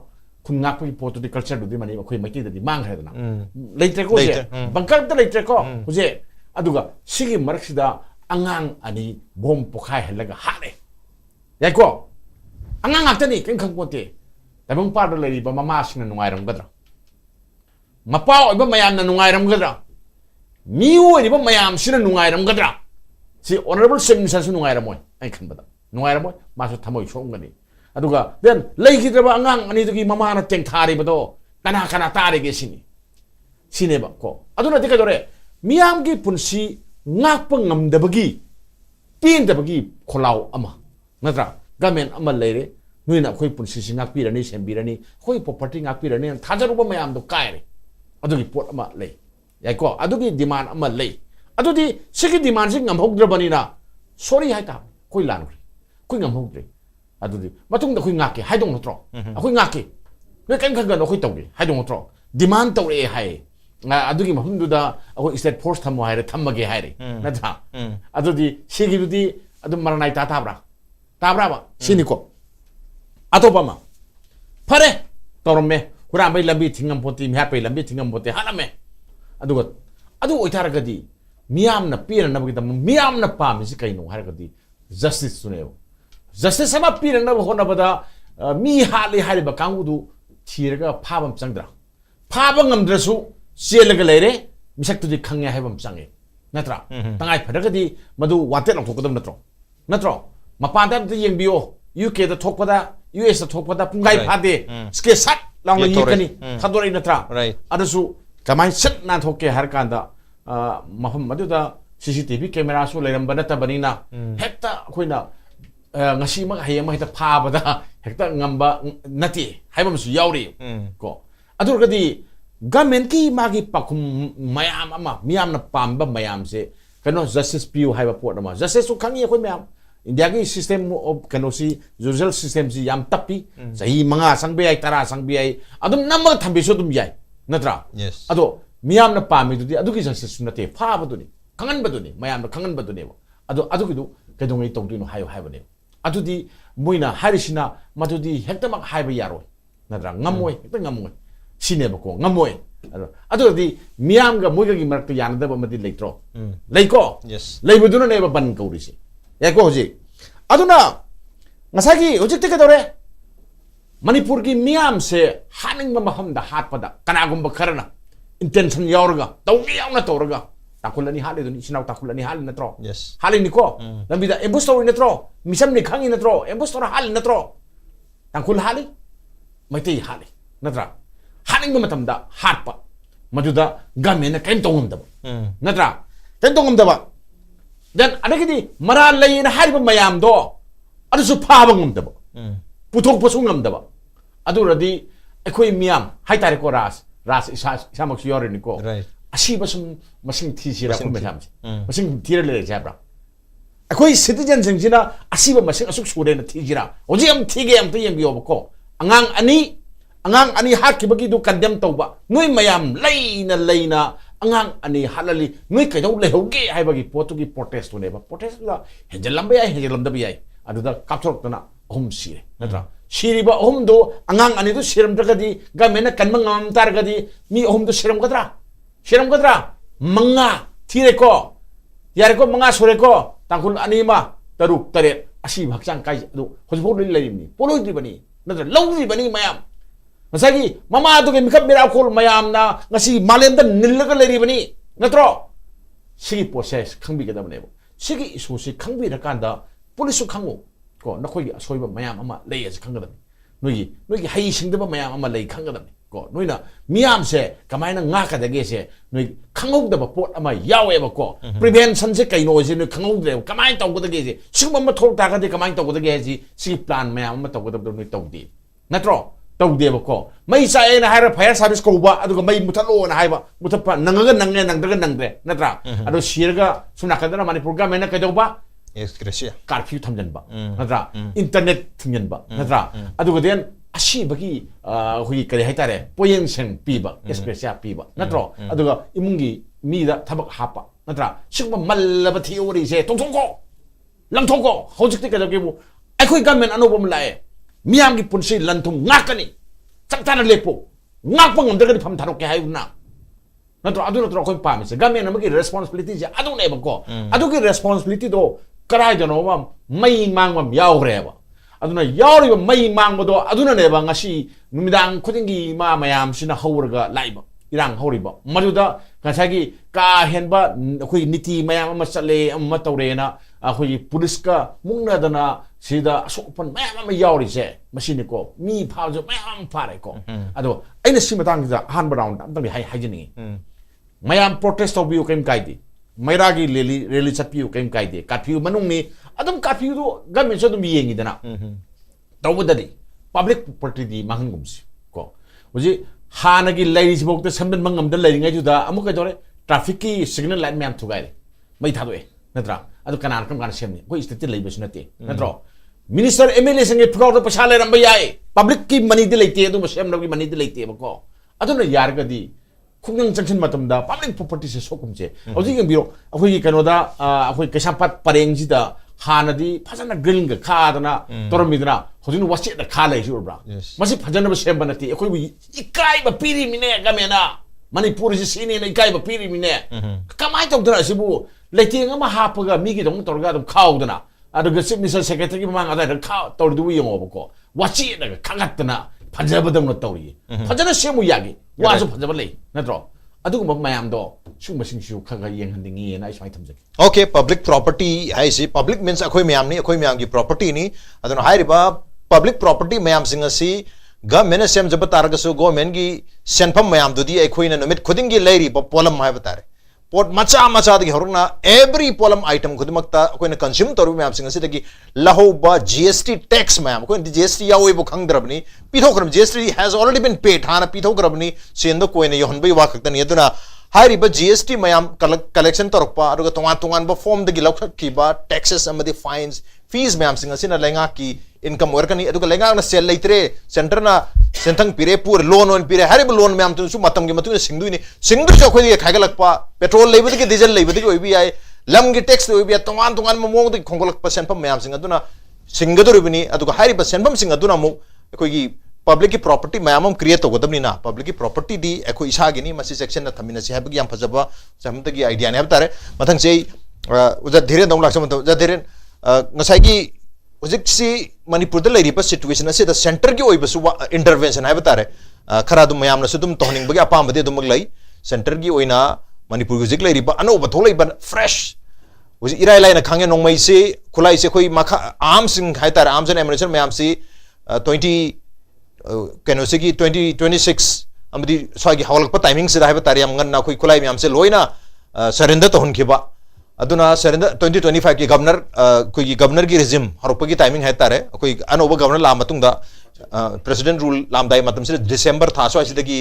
kun ngak pi pot di culture du di mani akhoi mai da di mang ha da na leitre ko je bangkar da leitre ko je aduga sigi marksida angang ani bom pokhai helaga hare yai ko angang aktani ken khang pote tabang par da lei ba mama sing nungai ram gadra mapa iba mayam na nungairam gadra miu iba mayam sina nungairam gadra si honorable senator su nungairam moy ai khan bada nungairam moy masu thamoi chongani aduga then leikidaba angang ani dugi mama na teng thari bado kana kana tari ge sine ba ko aduna tika dore miyam gi punsi ngakpa ngamdabagi pindabagi kholau ama natra gamen ama leire nuina khoi punsi singak pirani sembirani khoi property ngak pirani thajaruba mayam do kaire adugi pot ama lei yai ko adugi demand ama lei adudi sigi demand sing ngamhogdrabani na sorry haita khoi lanri khoi ngamhogdre adudi matung da khoi ngake haidong notro khoi ngake ne kan kan no khoi tawge haidong notro demand tawre hai adugi mahumduda khoi state force thamo haire thammage haire natra adudi sigi dudi adum maranai tabra ba siniko atopama pare torme hura bai lambi thingam poti mi hapai lambi thingam poti halame aduga adu oitharagadi miyam na pira na bagida miyam na pa mi kaino haragadi justice suneo justice sama pira na hona bada mi hali hali ba kangudu thiraga phabam changdra phabam ngamdrasu selaga leire misak tudi khangya haibam change natra tangai phadagadi madu wate long thokadam natro mapanda de yengbiyo UK da thokpada US da thokpada pungai phade ske sat long la yikani thadori natra adasu kamai sat na thokke har kanda mafam madu da CCTV camera su leiram banata banina hekta khoina ngasi ma hayama heta phabada hekta ngamba nati haibam su yauri ko adurgadi government ki magi pakum mayam ama miyam na pamba mayam se kano justice piu haiba pot ama justice su khangi khoi mayam India ki system of kano si judicial system si yam tapi sahi manga sangbe ai tara sangbe ai adum namma thambe so dum yai natra yes ado miyam na pami du adu ki justice nate pha baduni kangan baduni mayam na kangan baduni ado ki du kedongai tongduino hayo haibane adu di moina harisina madudi hektamak haiba yaro natra ngamoi hekta ngamoi sine bako ngamoi ado di miyam ga moiga gi marak yanada ba madi leitro leiko yes leibuduna ne ba ban kaurisi yako hoji aduna ngasagi hojik te kadore manipur gi miyam se haning ma mahamda hatpada kanagumba kharana intention yaurga tawni yauna tawrga takulani hali duni sinau takulani hali natro yes hali niko lambida embustor natro misam ni khangi natro embustor hali natro takul hali maitei hali natra haning ma matamda hatpa maduda gamena kaim tongumda natra kaim tongumda then adagidi mara layina hariba mayam do adusu phaba ngumdaba puthok pasung ngumdaba aduradi ekhoi miyam haitare ko ras isamak yore ni ko asi basum masing thisira ko meham masing thira le jabra ekhoi citizen singina asiba masing asuk sure na thijira oji am thige am tiyem biyo ko angang ani hakibagi du condemn tawba noi mayam leina angang ani halali noi kaidau lehoge haibagi potugi protest to neba protest la hejelambe ai hejelamda bi ai aduda kapchok tana hom sire natra siriba hom do angang ani do siram dagadi gamena kanmang ngam targadi mi hom do siram gadra manga thire ko yare ko manga sore ko tangkul ani ma taruk tare asi bhakchang kai do hojbo leimni poloi dibani natra lawri bani mayam Masagi mama tu ke mikap miracle mayam na ngasi malenda nilaga leri bani natro sigi process khangbi ke dabne bo sigi isu si khangbi ra kanda police khangu ko nakhoi asoiba mayam ama lei as khangada noi hai singdaba mayam ama lei khangada ko noina miyam se kamaina nga ka dage se noi khangok daba pot ama yawe ba ko prevention se kaino se noi khangok de kamai taw ko dage se sigma ma thok ta ka de kamai taw ko dage si sigi plan mayam ama taw ko dab noi taw di natro tawdeba ko mai sai na haira fire service ko ba aduga mai mutalo na haiba mutapa nangaga nangdre natra ado sirga suna kadana manipur ga mena kadoba excretia curfew thamjan ba natra internet thingjan ba natra aduga den ashi bagi hui kare haitare poyen sen piba expressia piba natro aduga imungi mi da thabak hapa natra sigma mallaba theory se tongko langthoko hojikte kadage bu akhoi government anobam lae miyam gi punsi lantung ngakani changtana lepo ngakpang ndagani pham tharok ke hayuna natro aduna tro khoi pami se gamen amagi responsibility ja adu ne ba ko adu gi responsibility do karai jano ba mai mangwam yaure ba aduna yauri ba mai mangbo do aduna ne ba ngasi numidang khudingi ma mayam sina hawrga laiba irang horiba maduda kasagi ka henba khoi niti mayam ama chale amma tawrena khoi police ka mungna dana sida sopan mayam ama yauri se machine ko mi phawjo mayam phare ko ado aina simatang ja han round amtang hai hajini mayam protest of you kem kaidi mairagi rally chapiu kem kaidi curfew manung ni adum curfew do government so dum yengi dana tawbudadi public property di mahangumsi ko oji hanagi ladies bokte samdan mangam da lady ngai juda amuka dore traffic ki signal light ma'am thugai mai thadoe natra adu kanan kam kan semni ko state lay bes nate natro minister mla sange thugaw da pasha le ramba yai public ki money di leite adu sem no ki money di leite ko adu na yar ga di khungang junction matam da public property se sokum che oji ngam biro akoi kano da akoi kasampat pareng ji da hanadi phajana grill ga khadana tormidna hojin wasi da khalai jurba masi phajana ba sem banati akoi bi ikai ba piri mine gamena Manipur ji sini na ikai ba piri mine kamai tok dra sibu leite ngama hapaga mi gi dong torga dum khawdana aduga chief minister secretary mang ada khaw tordu yongo ko wasi da khagatna phajabadam no tori phajana semu yagi wasu phajaba lei natro aduga mayam do sung masing shu khaga yeng handingi na ismai thamjaki Okay, public property hai si public means akoi mayam ni akoi mayam gi property ni adon hai riba public property mayam singa si government sem jab targa so government gi senpham mayam du di akoi na numit khuding gi lairi ba polam mai batare pot macha di horna every polam item khudimakta akoi na consume toru mayam singa si dagi laho ba GST tax mayam akoi GST ya oi bu khang drabni pithokram GST has already been paid hana pithokrabni sendo koi na yohon bai wa khakta ni aduna हाइरिबा GST मयाम collection तौरपा अरुगा तोंगान बा form दगी लौखखिबा taxes अमदि fines fees मयाम सिंग असिना लेंगा की इनकम वर्कनी अदुगा लेंगा ना सेल लेतरे सेंटर ना सेंथंग पिरे पूर लोन ऑन पिरे हाइरिबा लोन मयाम तुसु मतम गे मतु सिंगदुनी सिंगदु जो खोदि खागलकपा पेट्रोल लेबदि के डीजल लेबदि ओइबि आइ लम गे टैक्स ओइबि तोंगान मोंग दि खोंगलकपा सेंफम मयाम सिंग अदुना सिंगदुरिबनि अदुगा हाइरिबा सेंफम सिंग अदुना मु अखोगी public की property मैम create तो गोदम ना public की property दी एको इशा गिनी मसी section ना थमिना से है बगी हम फजबा जमत की idea ने बतारे मथंग से उधर धीरे दंग लाख समत उधर धीरे नसाई की उजिक सी मणिपुर द लेरी पर situation से द center की ओइ बसु intervention है बतारे खरा दुम मैम नसु दुम तोहनिंग बगी अपाम बदे दुम गलाई center की ओइ ना मणिपुर उजिक लेरी पर अनो बथोले बन fresh उजिक इराय लाइन खांगे नोंगमई से खुलाई से कोई मखा आम सिंग है तारे आम जन एमनेशन मैम से 2026 अमदी स्वागी हवलक टाइमिंग से हाइबा तारियम ngana khoi khulai myam se loina surrender to honkiba aduna surrender 2025 की गवर्नर कोई गवर्नर की regime हरप की टाइमिंग है तारे कोई अनोबा गवर्नर लाम मतुंगदा प्रेसिडेंट रूल लाम दाई मतम से दिसंबर था सो आसिदगी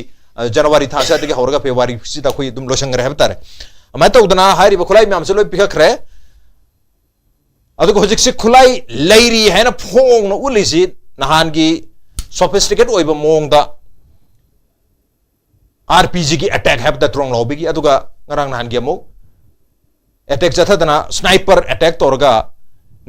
जनवरी था से आसिदगी हरगा फेब्रुआरी सिदा कोई दुम लोशंग रहे तारे अमै तो उदना हारी बखुलाई myam से लोई पिखखरे अदुग होजिक से खुलाई लेरी है ना फोंग न उलिसि नहान की sophisticated oiba mongda RPG की attack है बता त्रोंग लॉबी की अदुगा नरंग नहान की अमो attack जथा तना sniper attack तोरगा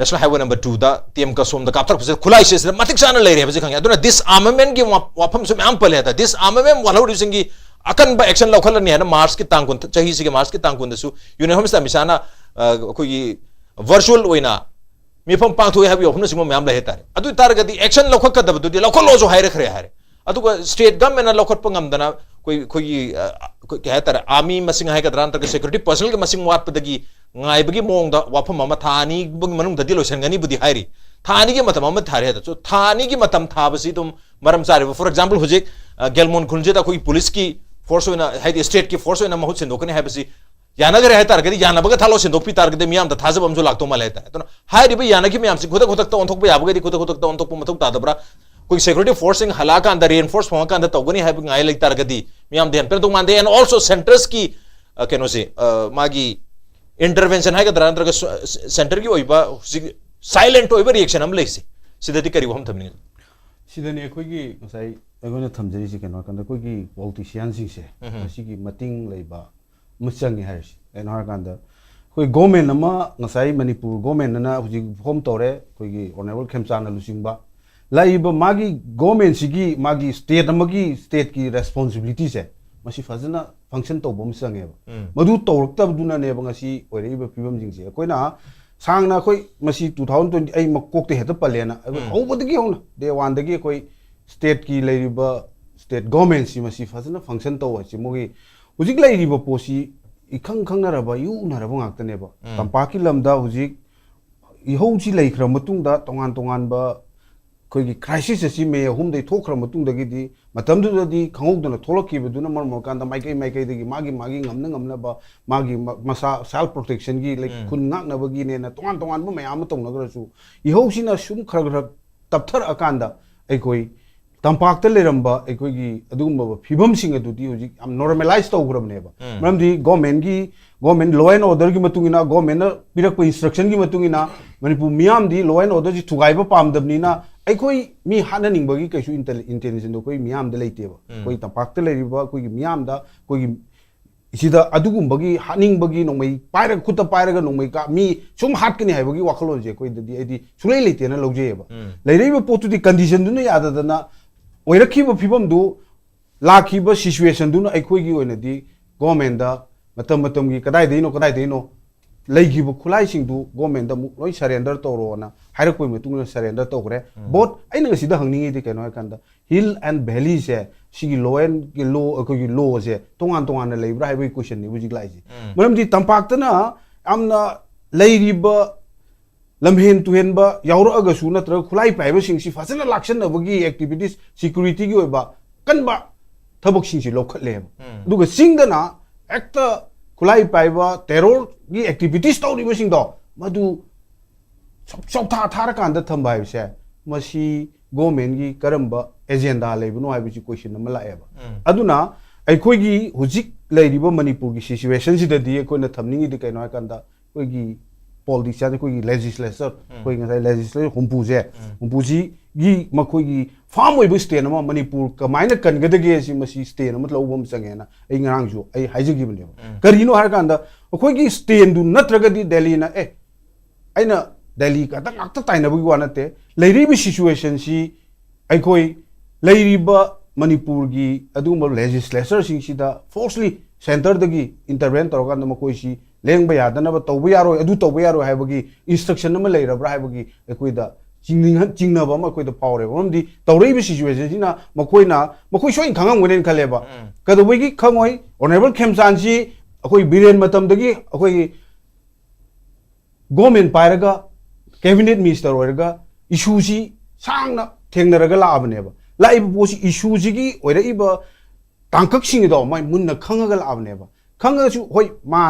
national highway number 2 दा TM का सोम दा काप्तर फसे खुलाई से मतिक साना ले रहे हैं बसे खंगे अदुना disarmament की वापम से में आम पले था disarmament वाला उड़ी सिंगी अकन बा एक्शन लौखल नहीं है ना मार्च की तांग कुंत चाहिए सी के मार्च की तांग कुंत सु यूनिफॉर्म से मिसाना कोई virtual वही मिफम पांथु है भी ओपन सिंगो मैम लहे तारे अदु तारगदी एक्शन लौखक कदब दुदी लौखल लोजो हाइरे खरे हारे अदुगा स्टेट गवर्नमेंट लौखट पंगमदना कोई क्या है तारे आर्मी मसिंग है कदरान तक सिक्योरिटी पर्सनल के मसिंग वापदगी ngaibagi mongda wapam ama thani bung manung dadi loisangani budi hairi thani ge matam ama thare da so thani gi matam thabasi tum maram sare for example hojik gelmon khunje da koi police ki force hoina hai state ki force hoina mahut sindokani habasi यानगर है तारगदी यानबगा थालो सिंदोपी तारगदे मियाम the थाजब हमजो लागतो मालेता तो हाय रिबे यानगी मियाम से खुदा खुदक तो ऑनथोक पे याबगदी खुदा खुदक तो ऑनथोक मथोक तादबरा कोई सिक्योरिटी फोर्सिंग हलाका अंदर रेनफोर्स फोन का अंदर तोगनी है गाय लाइक तारगदी मियाम देन पर तो मानदे एंड आल्सो सेंटर्स की केनो से मागी इंटरवेंशन है का अंदर सेंटर की ओइबा साइलेंट ओइबा रिएक्शन हम लेसे सिदति करी हम थमनी सिदने कोई की साइ अगोने थमजरी से केनो कंद कोई की पॉलिटिशियन सिंग से की मतिंग लेबा मुचंगी है एन हर कांदा कोई गवर्नमेंट अमा ngasai Manipur गवर्नमेंट ना हुजि होम तोरे कोई की ऑनरेबल खेमचाना लुसिंगबा लाइबा मागी गवर्नमेंट सिगी मागी स्टेट अमगी स्टेट की रिस्पांसिबिलिटी से मसी फजना फंक्शन तो बम संगेबा मदु तौरक्तब दुना ने बंगसी ओरेबा पिबम जिंगसे कोइना सांगना कोई मसी 2020 ai makok te heta palena औबदगी होना डे 1 दगी कोई स्टेट की लेरिबा state government si masi fazana function to si mogi hujik lai riba posi ikhang khang na raba yu na raba ngak tane ba tampa ki lamda hujik I ho chi lai khra matung da tongan ba koi gi crisis si me hum dei thok khra matung da gi di matam du di khangok da na tholok ki bu na mar kan da mai kai de gi magi ngamna ba magi masa self protection gi like kun ngak na ba gi ne na tongan ba mayam tong na gra su I ho si na sum khra tapthar akanda ai koi tampak ta leramba ai koi gi adum ba phibam sing adu di hujik am normalize to gram ne ba maram di government law and order ki matung ina government na pirak pa instruction ki matung ina Manipur miyam di law and order ji thugai ba pam dabni na ai koi mi hana ning bagi kaisu intention do koi miyam da leite ba koi tampak ta leriba koi gi miyam da koi gi isida adugum bagi haning bagi nongmai paira khuta paira ga nongmai ka mi sum hat kani hai bagi wakhalon je koi di ai di sulai leite na logje ba leirei ba potu di condition du na yada da na oirakhi ba phibam du lakhi ba situation du na ai koi gi oina di government da matam gi kadai deino leigi bu khulai sing du government da mu loi surrender to ro na hairak poi metung na surrender to gre bot aina ga sida hangning di keno kan da hill and valley se sigi law and gi law ko gi law se tongan na leibra hai bai question ni buji lai ji maram di tampak ta na amna leiri ba lamhen tu hen ba yauro aga su na tra khulai pai ba sing si fasana lakshan na bagi activities security gi ba kan ba thabok sing si lokhat le du ga sing da na ekta kulai paiba terror gi activities to ri sing do madu sok tha kan da thambai se masi government gi karamba agenda le bu no hai bi question na la eba aduna ai khoi gi hujik lai ri ba Manipur gi situation si da di ko na thamning di kai no kan da koi gi politician koi gi legislature koi ngai legislature humpu ji gi makoi gi farm oi bu state na Manipur ka maina kan ga de ge si masi state na matlab bom sange na ai ngarang ju ai haiji gi bne kari no har kan da koi gi state du natraga di Delhi na aina Delhi ka ta ngak ta tai na bu wa na te leiri bi situation si ai koi leiri ba Manipur gi adu mo legislature sing si da forcefully center da gi intervene tor kan da makoi si leng ba ya da na ba to bu ya ro adu to bu ya ro hai ba gi instruction na ma leira bra hai ba gi koi da jingna ba ma koi da power rom di tawrei bi situation sina makoi soin khangang wen khale ba ka do gi khangoi honorable khemchan si akoi biren matam da gi akoi government pairaga cabinet minister oiraga issue si sangna thengnaraga la abne ba la ibu posi issue ji gi oira iba tangkak sing do mai munna khangaga la abne ba khanga su hoi ma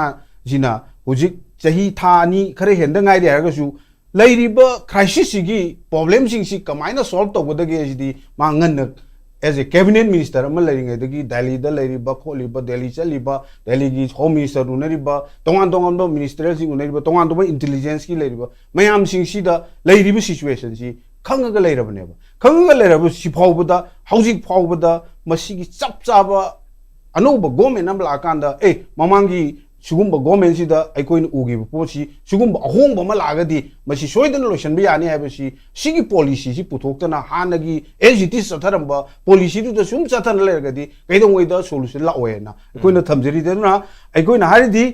jina hujik chahi tha ni khare henda ngai de ga su leiriba crisis gi problem sing si kamaina solve to goda ge di ma ngan as a cabinet minister ma leiring de gi Delhi da leiriba kholi ba Delhi chaliba Delhi gi home minister unariba tongan ba ministerial sing unariba tongan ba intelligence gi leiriba mayam sing si da leiriba situation si khanga leirabne ba khanga leiraba si phawbada housing phawbada masigi chap chaba anoba government am la kanda mamangi sugumba government si da aikoin ugi po si sugumba ahong ba malagadi masi soidan lotion bi yani ha si sigi policy si puthokta hanagi LGT satharamba policy du da sum sathan lergadi kaidong oida solution la oena aikoina thamjeri de na aikoina haridi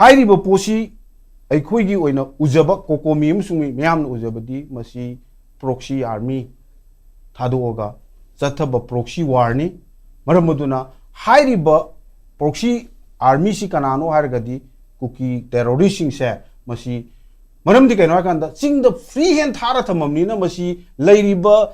hairi ba posi aikoi gi oina ujaba COCOMI amsumi myam na ujabadi masi proxy army thadoga chathaba proxy war ni maramaduna hairi ba proxy army si kanano hargadi kuki terrorist sing se masi maram di kaino kan da ching da free hand thara thamamni na masi leiriba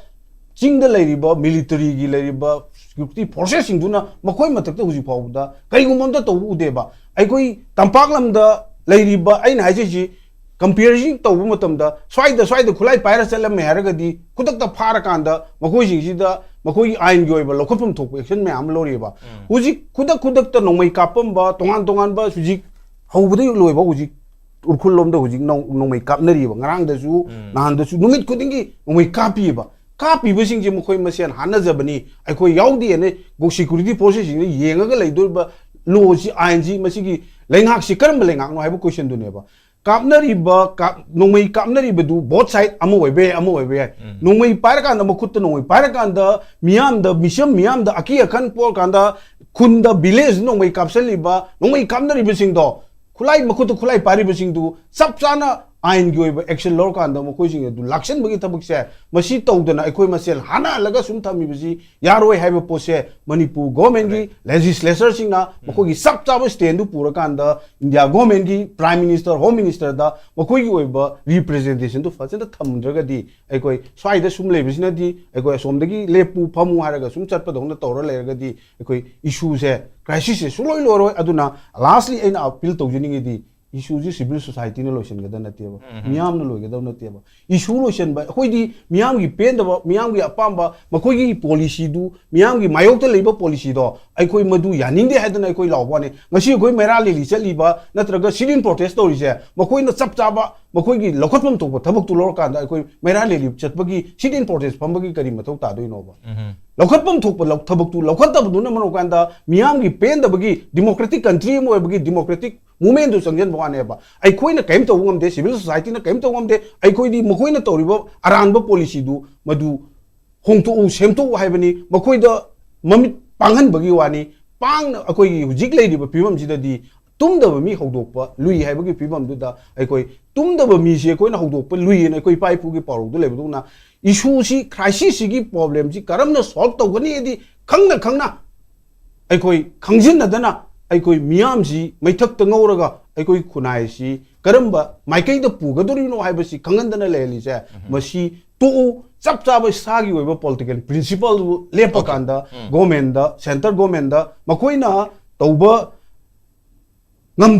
ching da leiriba military gi leiriba security forces sing duna makoi matak ta huji phaw da kai gumam da to ude ba ai koi tampak lam da leiriba aina haje ji comparison to bu matam da swai da khulai paira chalam me hargadi kudak ta phara kan da makoi sing si da makoi ain gi oiba lokhapum thok action me am lori ba huji kudak ta nongmai kapam ba tongan ba suji hobudai loi ba huji urkhul lom da huji nongmai kapnari ba ngarang da su nahan da su numit kudingi nongmai kapi ba sing je makoi masian hana jabani ai koi yaudi ne go security forces sing yenga ga leidor ba lo si ain ji masigi lengak si karam lengak no haibu question du ne ba kapnari ba nongmai kapnari ba du both side amo webe nongmai par kan da makut nongmai par kan da miyam da miyam da aki akan por kan da kun da village nongmai kapsali ba nongmai kapnari ba sing do khulai makut khulai pari ba sing du sab sana आइन की action लौर कांदा मकोइसिंग अदु लाक्सन बगी तबक से मसी तौदना अखोय मसेल हाना लगा सुम थमी बसी यारोय हाइबो पोसे मणिपुर गवर्नमेंट की लेजिस्लेचर सिंगना मकोगी सब चाबो स्टैंड दु पूरा कांदा इंडिया गवर्नमेंट की प्राइम मिनिस्टर होम मिनिस्टर दा मकोगी ओइबा रिप्रेजेंटेशन दु फजन थमद्रगदी अखोय स्वाइदा सुम लेबिसिनादी अखोय सोमदगी लेपु फमु हारगा सुम चटपदौना तौरा लेरगदी अखोय इशू से क्राइसिस से सुलोय लोरोय अदुना लास्टली एना अपील तौजनिंगदी इशू जी सिविल सोसाइटी ने लोशन गदा नतेबा मियाम ने लोगदा नतेबा इशू लोशन बा होइदी मियाम की पेंदबा मियाम की अपाम्बा मखोगी पॉलिसी दु मियाम की मायोक्ता लेबा पॉलिसी दो अखोई मदु यानिंगदे हादना अखोई लावबाने ngasi अखोई मेरा लेली चलीबा नत्रगा सिडिन प्रोटेस्ट तौरिसे मखोई न चप चाबा मखोगी लखतपम तो थबक तु लोर कांदा अखोई मेरा लेली चतबगी सिडिन प्रोटेस्ट फमबगी करी मथौ तादोइनोबा लखतपम थोप थबक तु लखतबदुना मनो कांदा मियाम की पेंदबगी डेमोक्रेटिक कंट्री मोबगी डेमोक्रेटिक मूवमेंट संजन बवानेबा अखोइना कैम तौगमदे सिविल सोसाइटी ना कैम तौगमदे अखोइदी मखोइना तौरिबो अरानबो पॉलिसी दु मदु होंतो सेमतो हाइबनी मखोइदा ममित पांगनबगी वानी पांग अखोइगी हुजिक लेदिबो फिबम जिददी तुमदब मी हौदोकपा लुई हाइबगी फिबम दुदा अखोइ तुमदब मी से अखोइना हौदोकपा लुई ने अखोइ पाइपुगी पाउदु लेबदुना इशू सी क्राइसिस सी प्रॉब्लम सी करमना सॉल्व तौगनी यदि खंगना अखोइ खंजिनदना अखोई मियाम जी मैथक तंगौरगा अखोई खुनाई सी करम्बा माइकई द पुगदोरिनो हाइबसी खंगंदना लेलिसे मसी तो चप चाब सागी ओइबा पॉलिटिकल प्रिंसिपल लेप कांदा गवर्नमेंट दा सेंटर गवर्नमेंट दा मखोइना तौबा ngam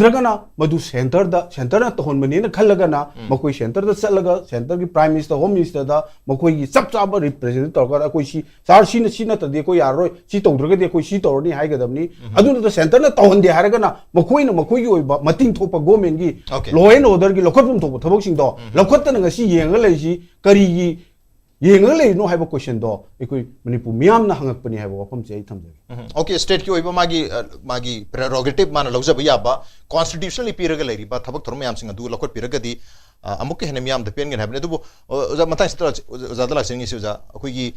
madu center na tohon mani na khalaga makoi center da chalaga center ki prime minister home minister da makoi gi chap chap represent torga koi si sar si na ta de koi yaroi si tawdraga de koi si torni hai ga damni adu na center na tohon de haraga na makoi gi oiba mating thopa government gi law and order gi lokhatum thopa thabak sing do lokhat na ngasi yenga lai si kari gi yenga lai no haiba question do ekoi Manipur miyam na hangak pani haiba wafam che ai thamjage okay state ki oiba magi prerogative mana lawja ba yaba constitutionally piraga lai ba thabak thorma yam singa du lokot piraga di amuk ke hene miyam de pen gen habne du oza matai stra oza dala singi si oza akoi gi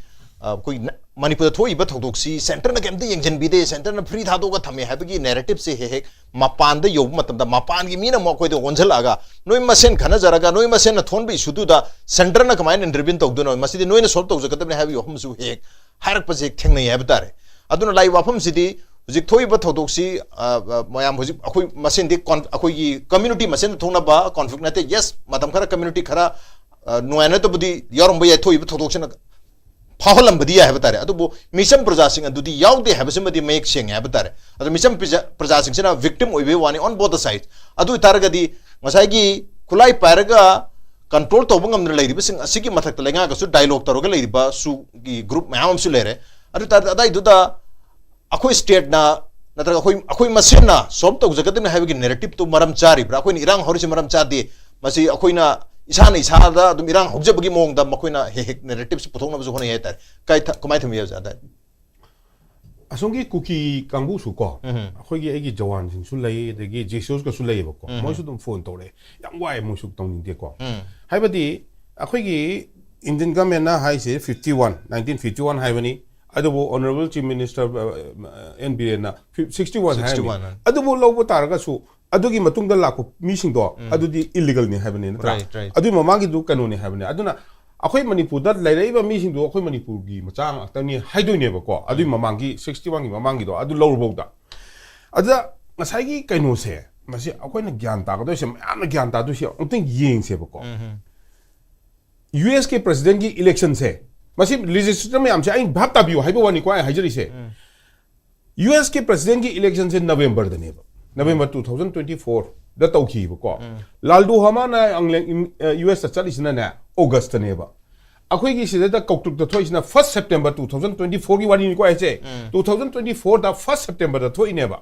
koi Manipur thoi ba thodok si center na kemte yengjen bide center na free thado ga thame habagi narrative se he mapan da yob matam da mapan gi mina mo koi de onjal aga noi masen khana jaraga noi masen na thon bi sudu da center na kamain intervene tok do no masidi noi na solve tok jakat ne have yo hum su he harak pa je theng nei have tare aduna lai wafam sidi hujik thoi ba thodok si mayam hujik akoi masen de akoi gi community masen thona ba conflict na te yes matam khara community khara noena to budi yorom ba ye thoi ba thodok sina फाहलम बदिया है बतारे अदुबो mission प्रजासिंग अदुदी याउदे हैबसमदि make Seng है बतारे अदु mission प्रजासिंग सेना victim ओइबे वानी on both the side अदु तारगदी मसाइगी खुलाई पारगा control तोबंग हमन लेरिबसिंग असिगी मथक लेंगा गसु dialogue तरोगा लेरिबा सु की ग्रुप मैम सु लेरे अदु तार अदाई दुदा अखोई स्टेट ना नतर अखोई मसेना सोम तो जगदम हैबगी नैरेटिव तो मरम चारिब्रा अखोई इरांग हरिस मरम चादे मसी अखोइना इसाना इसादा दुम इरांग हबजबगी मोंग दा मखोइना हे नैरेटिव्स पुथोंना बजु होने हेता काय कमाय थम या जादा असोंगी कुकी कांगबु सु को अखोइगी एगी जवान सिंग सु लई देगी जेसोस का सु लई बको मोइसु दुम फोन तोरे याम वाय मोसु तोंग दे को हाइबदी अखोइगी इंडियन गवर्नमेंट ना हाइसे 1951 हाइबनी adobo honourable chief minister NBA ना 61 हाइबनी अदबो लोबो तारगा सु अदुगी मतुंग दा लाखो मीसिंग दो अदुदी इलीगल नि हाइबनी नत्रा अदु ममागी दु कानून नि हाइबनी अदुना अखोई मणिपुर दा लैरैबा मीसिंग दो अखोई मणिपुर गी मचांग अक्तनी हाइदोइने बको अदु ममागी 61 गी ममागी दो अदु लौरबौदा अदा ngसाइगी काइनो से मसी अखोइना ज्ञान तागदो से याम ज्ञान तादु से अंतिंग येंग से बको यूएस के प्रेसिडेंट की इलेक्शन से मसी लेजिस्लेचर में हमसे आई भाब ताबियो हाइबो वानी को हाइजरी से यूएस के प्रेसिडेंट की इलेक्शन से नवंबर दने November 2024 da tauki ko laldu hamana angleng US chalisina na August ne ba akhoi gi sida da koktuk da thoisina 1st September 2024 gi wani ko ai che 2024 da 1st September da thoi ne ba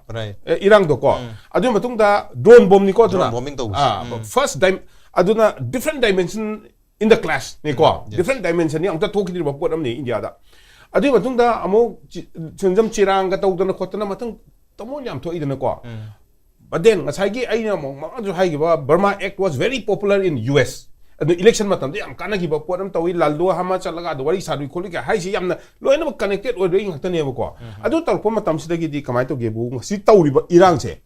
irang do ko adu matung da drone bomb ni ko tuna first time aduna different dimension in the class ni ko different dimension ni angta thoki di ba pot am ni India da adu matung da amo chunjam chirang ga tau da khotna matung tamon yam thoi da ko but then ngasai I know Burma Act was very popular in US. The election matam de am kana gi ba podam tawi laldo hama chalaga do wari sadu kholi ka hai si yamna loina connected or ring hatane ba ko adu tar ko matam sidagi di kamai to gebu si tawri ba irang che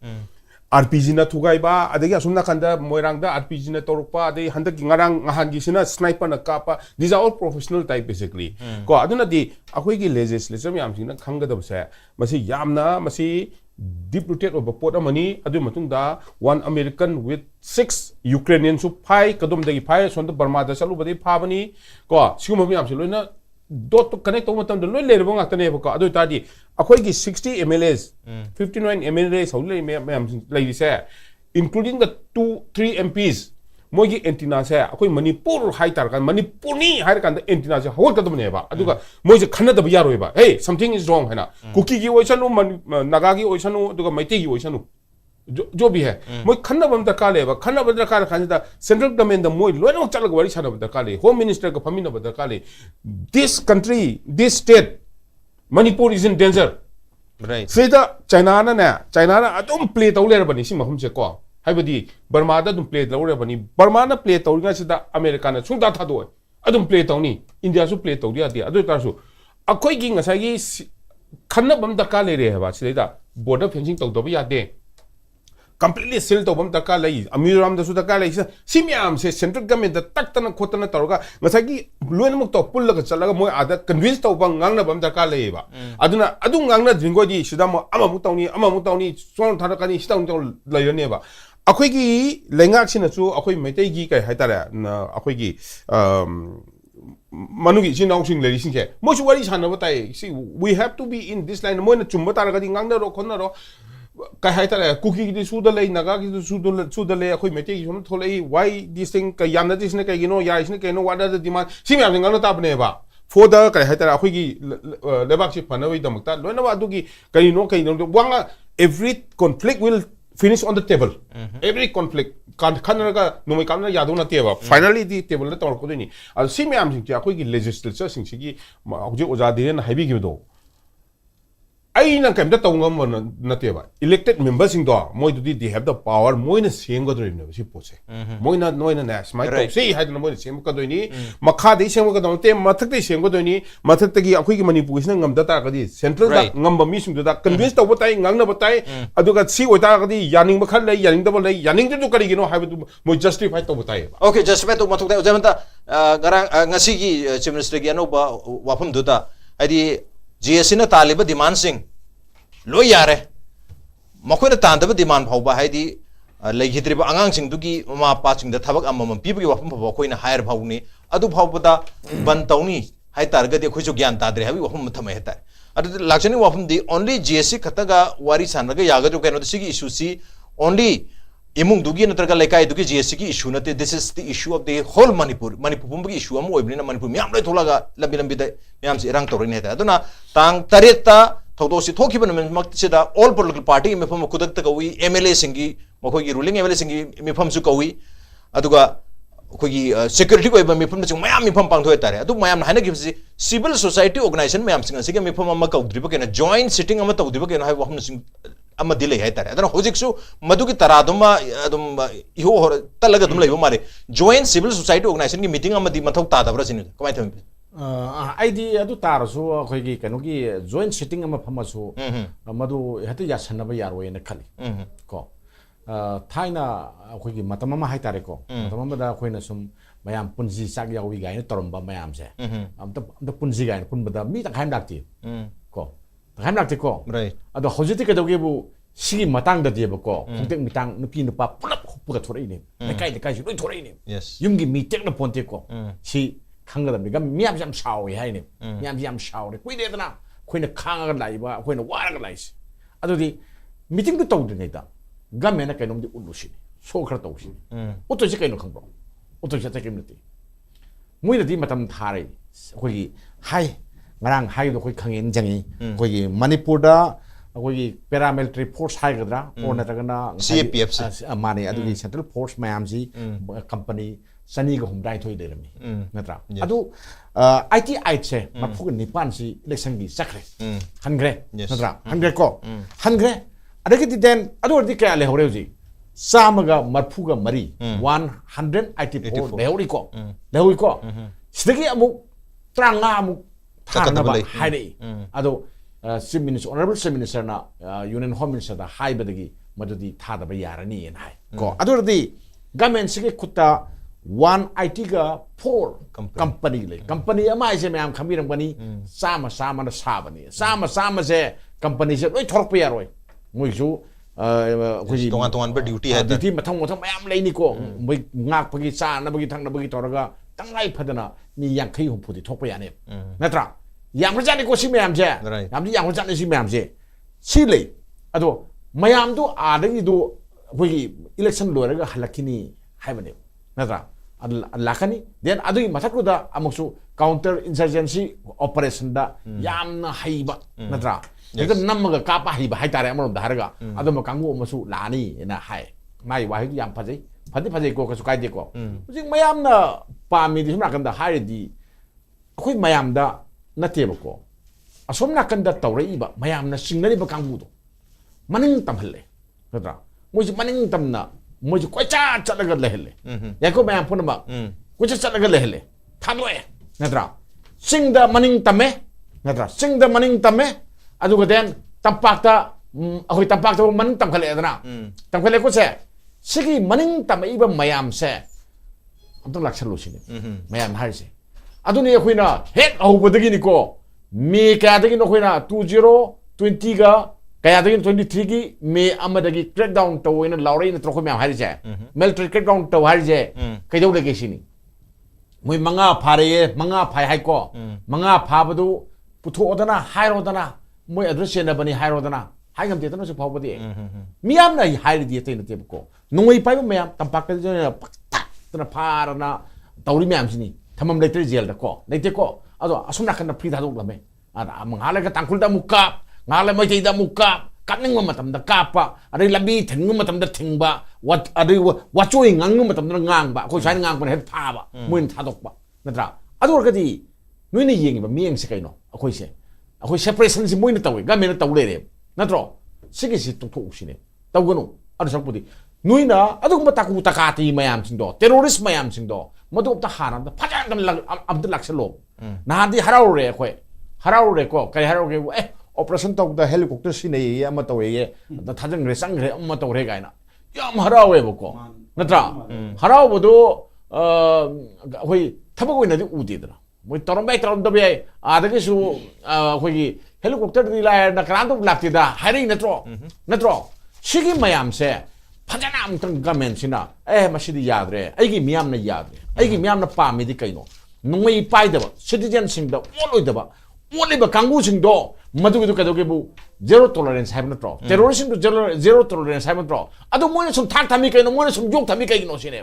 RPG na thugai ba adagi asumna kanda moirang da RPG na torukpa adai handak ngarang ngahan gi sina sniper na kapa these are all professional type basically ko aduna di akoi gi legislature yam sing na khanga da sa masi yamna masi deep rooted of pot amani adu matung da one American with 6 Ukrainian su phai kadum dagi phai sonda Burma da salu badi phabani ko sigum yam si loina dot to connect to matam da loi lerbo ngakta ne ko adu ta di akoi gi 60 MLAs 59 MLAs how lay say including the 2-3 MPs mogi antenna say akoi Manipur hai tar kan Manipuri hai kan antenna say hol kadam ne ba aduga moi je khana da ya roi ba hey something is wrong hana kuki gi oisanu naga gi oisanu aduga maite gi oisanu जो भी है मोई खन्ना बम दरकार ले खन्ना बम दरकार खाने दा central government दा मोई लोन चल के वारी छाना दरकार ले होम मिनिस्टर का फमी ना दरकार ले this country this state Manipur is in danger Right. सेदा चाइना ना अदुम प्ले तौ ले बनी सि महम से को हाइबदी बर्मा दा अदुम प्ले तौ ले बनी बर्मा ना प्ले तौ nga sida अमेरिका ना सुंदा था दो अदुम प्ले तौ नि इंडिया सु प्ले तौ दिया अदु तासु अखोई gi ngasai gi खन्ना बम दरकार ले रे हबा सेदा बॉर्डर फेंसिंग तौ दो यादे completely seal to bam taka lai amiram da su taka lai simiam se central government da tak tan khotana tawga ngasagi loin muk to pul la chalaga moi ada convince to bang ngang na bam taka lai ba aduna adu ngang na dringo di sida mo ama mu tawni song thara kani sida to lai ne ba akhoi gi lengak sina chu akhoi metai gi kai haitara na akhoi gi manugi sinong sing leri sing ke mo chu wari sana ba tai see we have to be in this line mo na chumba tara ga di ngang na ro khonna ro kai hai tara cookie ki su da lei naga ki su da lei akhoi mete ki som tholei why this thing ka yam na this ne kai gino ya is ne kai no what are the demand sim yam ngang na ta bne ba for the kai hai tara akhoi ki lebak si phana wi damak ta loina wa du ki kai no wanga every conflict will finish on the table every conflict kan khanra ga no mai kam na yadu na te ba finally the table na tor ko ni al sim yam sing ti akhoi ki legislature sing si ki auje oja diren haibi gi do ai na kam da tawngam na te ba elected members sing do moi du they have the power moi na sem ga doi ne si poche moi na na smai to sei hai na moi sem ka doi ni makha dei sem ka doi te mathak dei sem ka doi ni mathak ta gi akhoi gi Manipur sina ngam da ta ka di central da ngam ba mi sing da convince to batai ngang na batai adu ga si oi ta ka di yaning ba khal lai yaning da ba lai yaning du kari gi no hai du moi justify to batai Okay, justify to mathuk da jamanta garang ngasi gi chief minister gi anoba wafum du da adi GSC na taliba demand sing lo yare makoi na tandaba demand phauba haidi legitriba angang sing dugi ma pa sing da thabak amam pibu gi wafum phau khoi na hire phau ni adu phau da ban tauni hai targa de khoi jo gyan ta dre habi wafum thame heta adu lakchani wafum di only GSC khataga wari sanaga yaga jo kaino sigi issue si only imung dugi natraga lekai dugi GSC ki issue nate this is the issue of the whole Manipur pumbu issue am oibni na Manipur miam lai tholaga lambi da miam si rang torin heta aduna tang tareta thodo si thoki ban mak sida all political party me pham kudak ta kawi MLA singi makhoi gi ruling MLA singi me pham su kawi aduga khoi gi security ko me pham chung mayam me pham pang thoi tare adu mayam haina gi si civil society organization mayam singa siga me pham ma kaudri ba kena joint sitting ama tawdi ba kena hai waham sing ama delay hai tare adana hojik su madu ki taraduma adum iho talaga dum laiba mare joint civil society organization ki meeting ama di mathau ta dabra sin kamai tham ID adu tarasu khoi gi kanu gi joint sitting ama phamasu madu hata ya sanaba yaroi na khali ko thaina khoi gi matama ma hai tare ko matama da khoi na sum mayam punji sak yawi ga ina toromba mayam se amta punji ga ina punba da mi ta khaim dakti ko khaim dakti ko right ado hojiti ka doge bu sigi matang da diba ko khongtek mitang nupi nupa pulap puga thorai ni kai si loi thorai ni yes yumgi mi tek na ponte ko si khangada mi gam miam jam shawi hai ni miam jam shawi koi de na koi na khanga ga lai ba koi na wara ga lai si ado di meeting du tawdu nei da gam me na kai nom di ulu si so khra taw si uto si kai no khangbo uto si ta kim nati mui na di matam thare koi hai ngarang hai do koi khangin jangi koi Manipur da koi paramilitary force hai gadra or na tagana CAPF mani adu central force mayam si company sani ga hum dai thoi de rami natra adu ITI che maphu ni pan si election gi sakre hangre natra hangre ko hangre adagi den adu di ka le hore ji samaga marphu ga mari 184 leuri ko sidagi amu tranga amu thana ba hai dei adu Chief Minister, Honorable Chief Minister na Union Home Minister da hai badagi ꯃꯗꯨꯗꯤ ꯊꯥꯗꯕ ꯌꯥꯔꯅꯤꯅ ꯍꯥꯏ ꯀꯣ ꯑꯗꯨꯔꯗꯤ ꯒꯃꯦꯟꯁꯤꯒꯤ ꯈꯨꯠꯇ 180ꯒ 4 company ꯂꯩ company ꯑꯃ ꯍꯥꯏꯁꯦ ꯃꯌꯥꯝ ꯈꯪꯕꯤꯔꯝꯒꯅꯤ ꯆꯥꯝꯃ ꯆꯥꯝꯃꯅ ꯁꯥꯕꯅꯤ ꯆꯥꯝꯃꯁꯦ ꯀꯝꯄꯅꯤꯁꯦ ꯂꯣꯏ ꯊꯣꯔꯛꯄ ꯌꯥꯔꯣꯏ ꯃꯣꯏꯁꯨ ꯑꯩꯈꯣꯏꯒꯤ ꯇꯣꯉꯥꯟ ꯇꯣꯉꯥꯟꯕ ꯗ꯭ꯌꯨꯇꯤ ꯍꯥꯏꯇꯥꯔꯦ ꯗ꯭ꯌꯨꯇꯤ ꯃꯊꯪ ꯃꯌꯥꯝ ꯂꯩꯅꯤꯀꯣ ꯃꯣꯏ ꯉꯥꯛꯄꯒꯤ ꯆꯥꯅꯕꯒꯤ ꯊꯛꯅꯕꯒꯤ ꯇꯧꯔꯒ ꯇꯉꯥꯏ ꯐꯗꯅ ꯃꯤ 50-60ꯗꯤ ꯊꯣꯛꯄ ꯌꯥꯅꯦꯕ ꯅꯠꯇ꯭ꯔꯥ ꯌꯥꯝꯈ꯭ꯔꯖꯥꯠꯅꯤꯀꯣ ꯁꯤ ꯃꯌꯥꯝꯁꯦ ꯌꯥꯝꯗꯤ ꯌꯥꯝꯈ꯭ꯔꯖꯥꯠꯅꯤ ꯁꯤ ꯃꯌꯥꯝꯁꯦ ꯁꯤ ꯂꯩ ꯑꯗꯣ ꯃꯌꯥꯝꯗꯣ ꯑꯥꯗꯒꯤꯗꯣ ꯑꯩꯈꯣꯏꯒꯤ ꯏꯂꯦꯛꯁꯟ ꯂꯣꯏꯔꯒ ꯍꯜꯂꯛꯈꯤꯅꯤ ꯍꯥꯏꯕꯅꯦꯕ ꯅꯠꯇ꯭ꯔꯥ ꯂꯥꯛꯀꯅꯤ ꯗꯦꯟ ꯑꯗꯨꯒꯤ ꯃꯊꯛꯇꯨꯗ ꯑꯃꯨꯛꯁꯨ ꯀꯥꯎꯟꯇꯔ ꯏꯟꯁꯔꯖꯦꯟꯁꯤ ꯑꯣꯄꯔꯦꯁꯟꯗ ꯌꯥꯝꯅ ꯍꯩꯕ ꯅꯠꯇ꯭ꯔꯥ ꯍꯦꯛꯇ ꯅꯝꯃꯒ ꯀꯥꯞꯄ ꯍꯩꯕ ꯍꯥꯏꯇꯥꯔꯦ ꯑꯃꯔꯣꯝꯗ ꯍꯥꯏꯔꯒ ꯑꯗꯨꯝꯕ ꯀꯥꯡꯕꯨ ꯑꯃꯁꯨ ꯂꯥꯛꯑꯅꯤꯅ ꯍꯥꯏ ꯃꯥꯒꯤ ꯋꯥꯍꯩꯗꯨ ꯌꯥꯝ ꯐꯖꯩ ꯐꯖꯩꯀꯣ ꯀꯩꯁꯨ ꯀꯥꯏꯗꯦꯀꯣ ꯍꯧꯖꯤꯛ ꯃꯌꯥꯝꯅ ꯄꯥꯝꯃꯤꯗꯤ ꯁꯨꯝ ꯅꯥꯀꯟꯗ ꯍꯥꯏꯔꯗꯤ ꯑꯩꯈꯣꯏ ꯃꯌꯥꯝꯗ ꯅꯠꯇꯦꯕꯀꯣ ꯑꯁꯣꯝ ꯅꯥꯀꯟꯗ ꯇꯧꯔꯛꯏꯕ ꯃꯌꯥꯝꯅ ꯆꯤꯡꯅꯔꯤꯕ ꯀꯥꯡꯕꯨꯗꯣ ꯃꯅꯤꯡ ꯇꯝꯍꯜꯂꯦ ꯅꯠꯇ꯭ꯔꯥ ꯃꯣꯏꯁꯤ ꯃꯅꯤꯡ ꯇꯝꯅ ꯃꯣꯏꯁꯤ ꯀꯣꯏꯆꯠ ꯆꯠꯂꯒ ꯂꯩꯍꯜꯂꯦ ꯌꯥꯏꯀꯣ ꯃꯌꯥꯝ ꯄꯨꯝꯅꯃꯛ ꯀꯣꯏꯆꯠ ꯆꯠꯂꯒ ꯂꯩꯍꯜꯂꯦ ꯊꯥꯗꯣꯛꯑꯦ ꯅꯠꯇ꯭ꯔꯥ ꯆꯤꯡꯗ ꯃꯅꯤꯡ ꯇꯝꯃꯦ ꯅꯠꯇ꯭ꯔꯥ ꯆꯤꯡꯗ ꯃꯅꯤꯡ ꯇꯝꯃꯦ ꯑꯗꯨꯒ ꯗꯦꯟ ꯇꯝꯄꯥꯛꯇ ꯑꯩꯈꯣꯏ ꯇꯝꯄꯥꯛꯇ मनिंग तमखलेदना तमखले को से सिगी मनिंग तमइबा मयाम से अमतंग लाक्सलुसिने मयाम हारिसे अदुनि अखोइना हेक औबदगी निको मे कादगी नखोइना 2020 गा कायादगी 23 गी मे अमदगी क्रैक डाउन तोइना लाउरै न त्रोखो मयाम हारिसे मिलिटरी क्रैक डाउन तो हारिसे कैदौ लगे सिनी मोइ मंगा फारे मंगा फाइ हाइको मंगा फाबदु पुथोदना हाइरोदना मोइ एड्रेस सेनबनी हाइरोदना हाइगम तेतनो से फावबदि मियाम ना हाइरिदि तेन तेबको नोइ पाइबो मयाम तंपाक जना तना फारना तौरी मयाम सिनी थमम लेटर जेल दको लेतेको अदो असुम नाकन फ्री थादोक लमे आदा मंगाले तांकुल दा मुक्का ngale mai tai da muka kaning ma matam da kapa adai labi thing matam da thingba wat adai wachoi ngang matam da ngang ba khoi sai ngang ba het pha ba muin thadok ba natra adu ka di noi ni yeng ba mieng se kaino akhoi separation si muin tawi ga men taw le re natro sigi si tok thok sine taw ganu adu sak pudi noi na adu ma taku takati mayam sing do terrorist mayam sing do madu ta haram da phajan dam am da laksalo na di harau re khoi harau re ko kai harau ge operation tau da helicopter sine ye ama taw ye da thajang re sang re amma taw re gaina yam harawe bako natra haraw bodo hoi thabak oina di udidra moi torom bai torom da bai adagi su hoi helicopter di la na kran to lakti da hari natro sigi mayam se phajana am tang government sina masidi yadre aigi miyam na yadre aigi miyam na pami di kaino nungoi pai da citizen sing da oloi da ba only ba kangu sing do madu du kado ke bu zero tolerance have not terrorism to zero tolerance have not adu mo sum thak thami kai no mo sum jok thami kai no sine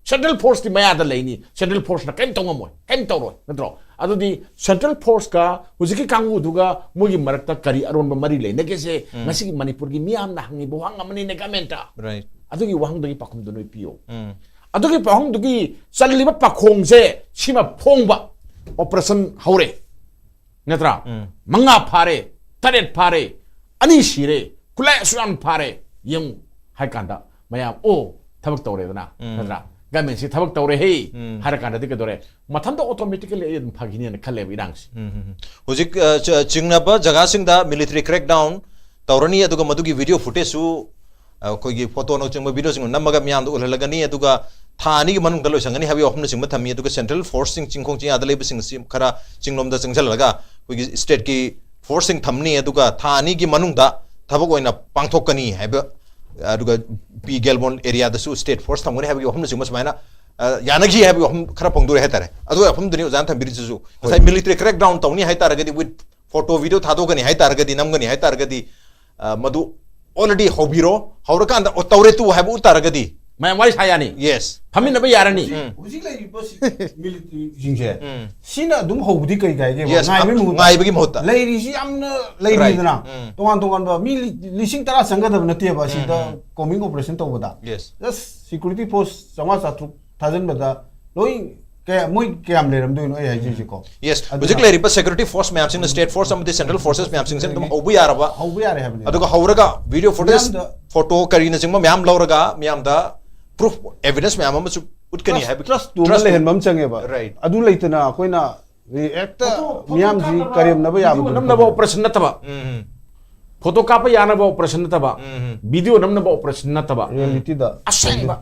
central force ti maya da leini central force na kem tong mo kem to ro natro adu di central force ka hujiki kangu du ga mo gi marak ta kari aron ba mari leine ke se ngasi gi manipur gi miam na hangi bo hang amani ne gamenta right adu gi wahang du gi pakum du no pio adu gi pahong du gi salli ba pakhong se sima phong ba operation haure नत्रा मंगा फारे तरेट फारे अनि सिरे कुले सुयान फारे young हाय कांदा मया ओ थबक तौरे दना नत्रा गमेन सि थबक तौरे हे हार कांदा दिके दोरे मथन तो ऑटोमेटिकली एन फागिनी न खले विरांग हुजिक चिंगनाबा जगह सिंग दा मिलिटरी क्रैकडाउन तौरनी अदुगा मदुगी वीडियो फुटेज सु कोई फोटो नो चिंग वीडियो सिंग नमगा म्याम दु उलगनी अदुगा थानी की मनुंग दलो संगनी हबी ऑफन सिंग थमी अदुगा सेंट्रल फोर्स सिंग चिंगखोंग चिंग आदले सिंग सिम खरा चिंगलोम दा चिंगजलगा कोई स्टेट की फोर्सिंग थमनी अदुगा थानी की मनुंग दा थबक ओइना पांगथोकनी हैबा अदुगा पी गेलबोन एरिया दसु स्टेट फोर्स थमगनी हबी ऑफन सिंग मसमाइना यानगी हबी ऑफन खरा पंगदुरे हेतारे अदु ऑफन दुनी जान थम बिरिजु साइ मिलिटरी क्रैकडाउन तौनी हैतारगदी विद फोटो वीडियो थादोगनी हैतारगदी नमगनी हैतारगदी मदु ऑलरेडी हौबिरो हौरकांदा तौरे तु हैबु उतारगदी मैं वाई सायानी यस फमिन नबे यारनी हुजिक लाइ बस मिलिटरी जिंजे सिना दुम हौबदी कै गाय गे ngai bagi mohta लेरी सि यामना लेरी दना तोंगान तोंगान बा मी लिसिंग तरा संगदब नते बा सि द कमिंग ऑपरेशन तो बदा yes जस्ट सिक्योरिटी फोर्स जमा साथु थाजन बदा लोई के मोय केम लेरम दोइन ओय हाइजि सिको yes हुजिक लाइ रिप सिक्योरिटी फोर्स मैम सिंग state force some the central forces मैम सिंग तुम हौबु यारबा हबने अदुगा हौरगा वीडियो फुटेज फोटो करीना सिंग मैम लौरगा मैम दा proof evidence मैम हम उतकनी है ट्रस्ट तो लेहन मम चंगे बा right अदु लेतना कोइना रिएक्ट मियाम जी करेम नबे याबु नम नबो ऑपरेशन नतबा फोटो काप याना ऑपरेशन नतबा वीडियो नमनबा ऑपरेशन नतबा रियलिटी दा असेंबा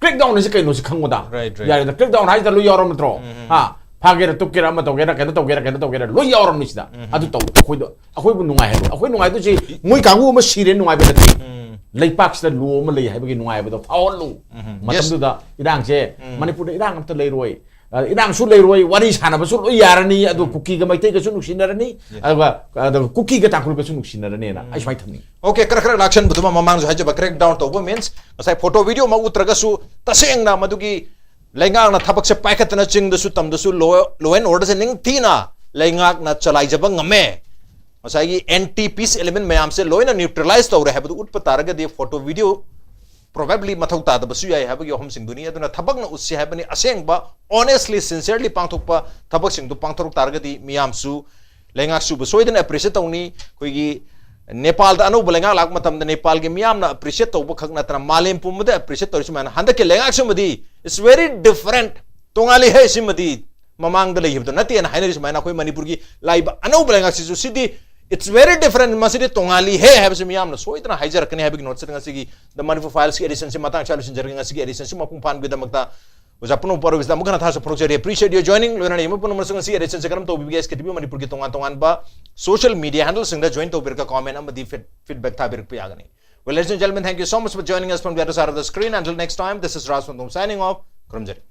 क्लिक डाउन से कइनो से खंगोदा Right, right. यारे क्लिक डाउन हाइदा लो यारम नत्रो हा फागेरा तुकेरा म तोगेरा केना तोगेरा केना तोगेरा लो यारम निसिदा अदु तो अखोइदो अखोइबु नुंगाइ है अखोइ नुंगाइ दु जी मुइ कांगु म सिरे नुंगाइ बे नति लेपाक सिदा लो म लई हाइबगे नुंगाइ बे दो थावलु मतमदुदा इरांग से मणिपुर इरांग अमत लेरोय इरांग सु लेरोय वारी सानाबसु लो यारनी अदु कुकी गा मैते गसु नुसिनरनी अदु कुकी गा ताकुल गसु नुसिनरनी ना आई स्वाइ थमनी ओके कर लाक्शन बुदुमा ममांग जो हाइजब क्रैक डाउन तो मीन्स मसाई फोटो वीडियो मा उत्रगसु तसेंगना मदुगी लेंगांग ना थबक से पाइखतना चिंगदसु तमदसु लो एंड ऑर्डर से निंग थीना लेंगाक ना चलाइजब ngame मसाई एंटी पीस एलिमेंट मयाम से लोइना न्यूट्रलाइज तौरे है बदु उठप तारग दे photo video probably mathau ta da basu yai habagi hom sing dunia aduna thabak na ussi habani asengba honestly sincerely pangthokpa thabak sing du pangthok targadi miyam su lenga su bu soidan appreciate tawni koigi Nepal da anu belenga lak matam da Nepal ge miyam na appreciate tawba khak na tana malem pum da appreciate tawri man handa ke lenga su madi it's very different tongali hai simadi mamang da lehib da nati na hainari mana koi Manipur gi live anu belenga si su sidi it's very different masidi tongali hai habs miyam na soidana haijar kane habigi note setting asigi the Manipur files ki edition se matang chalu sinjarga asigi edition se mapung pan gida magta ujapuno paro wisda mugana tha sa project appreciate your joining lona ne mapun masung asigi edition se karam to bibi SKTV Manipur ki tongan ba social media handle singda join to birka comment amadi feedback tha birk pe agani well ladies and gentlemen thank you so much for joining us from the other side of the screen until next time this is Raj Pandum signing off Kurumjari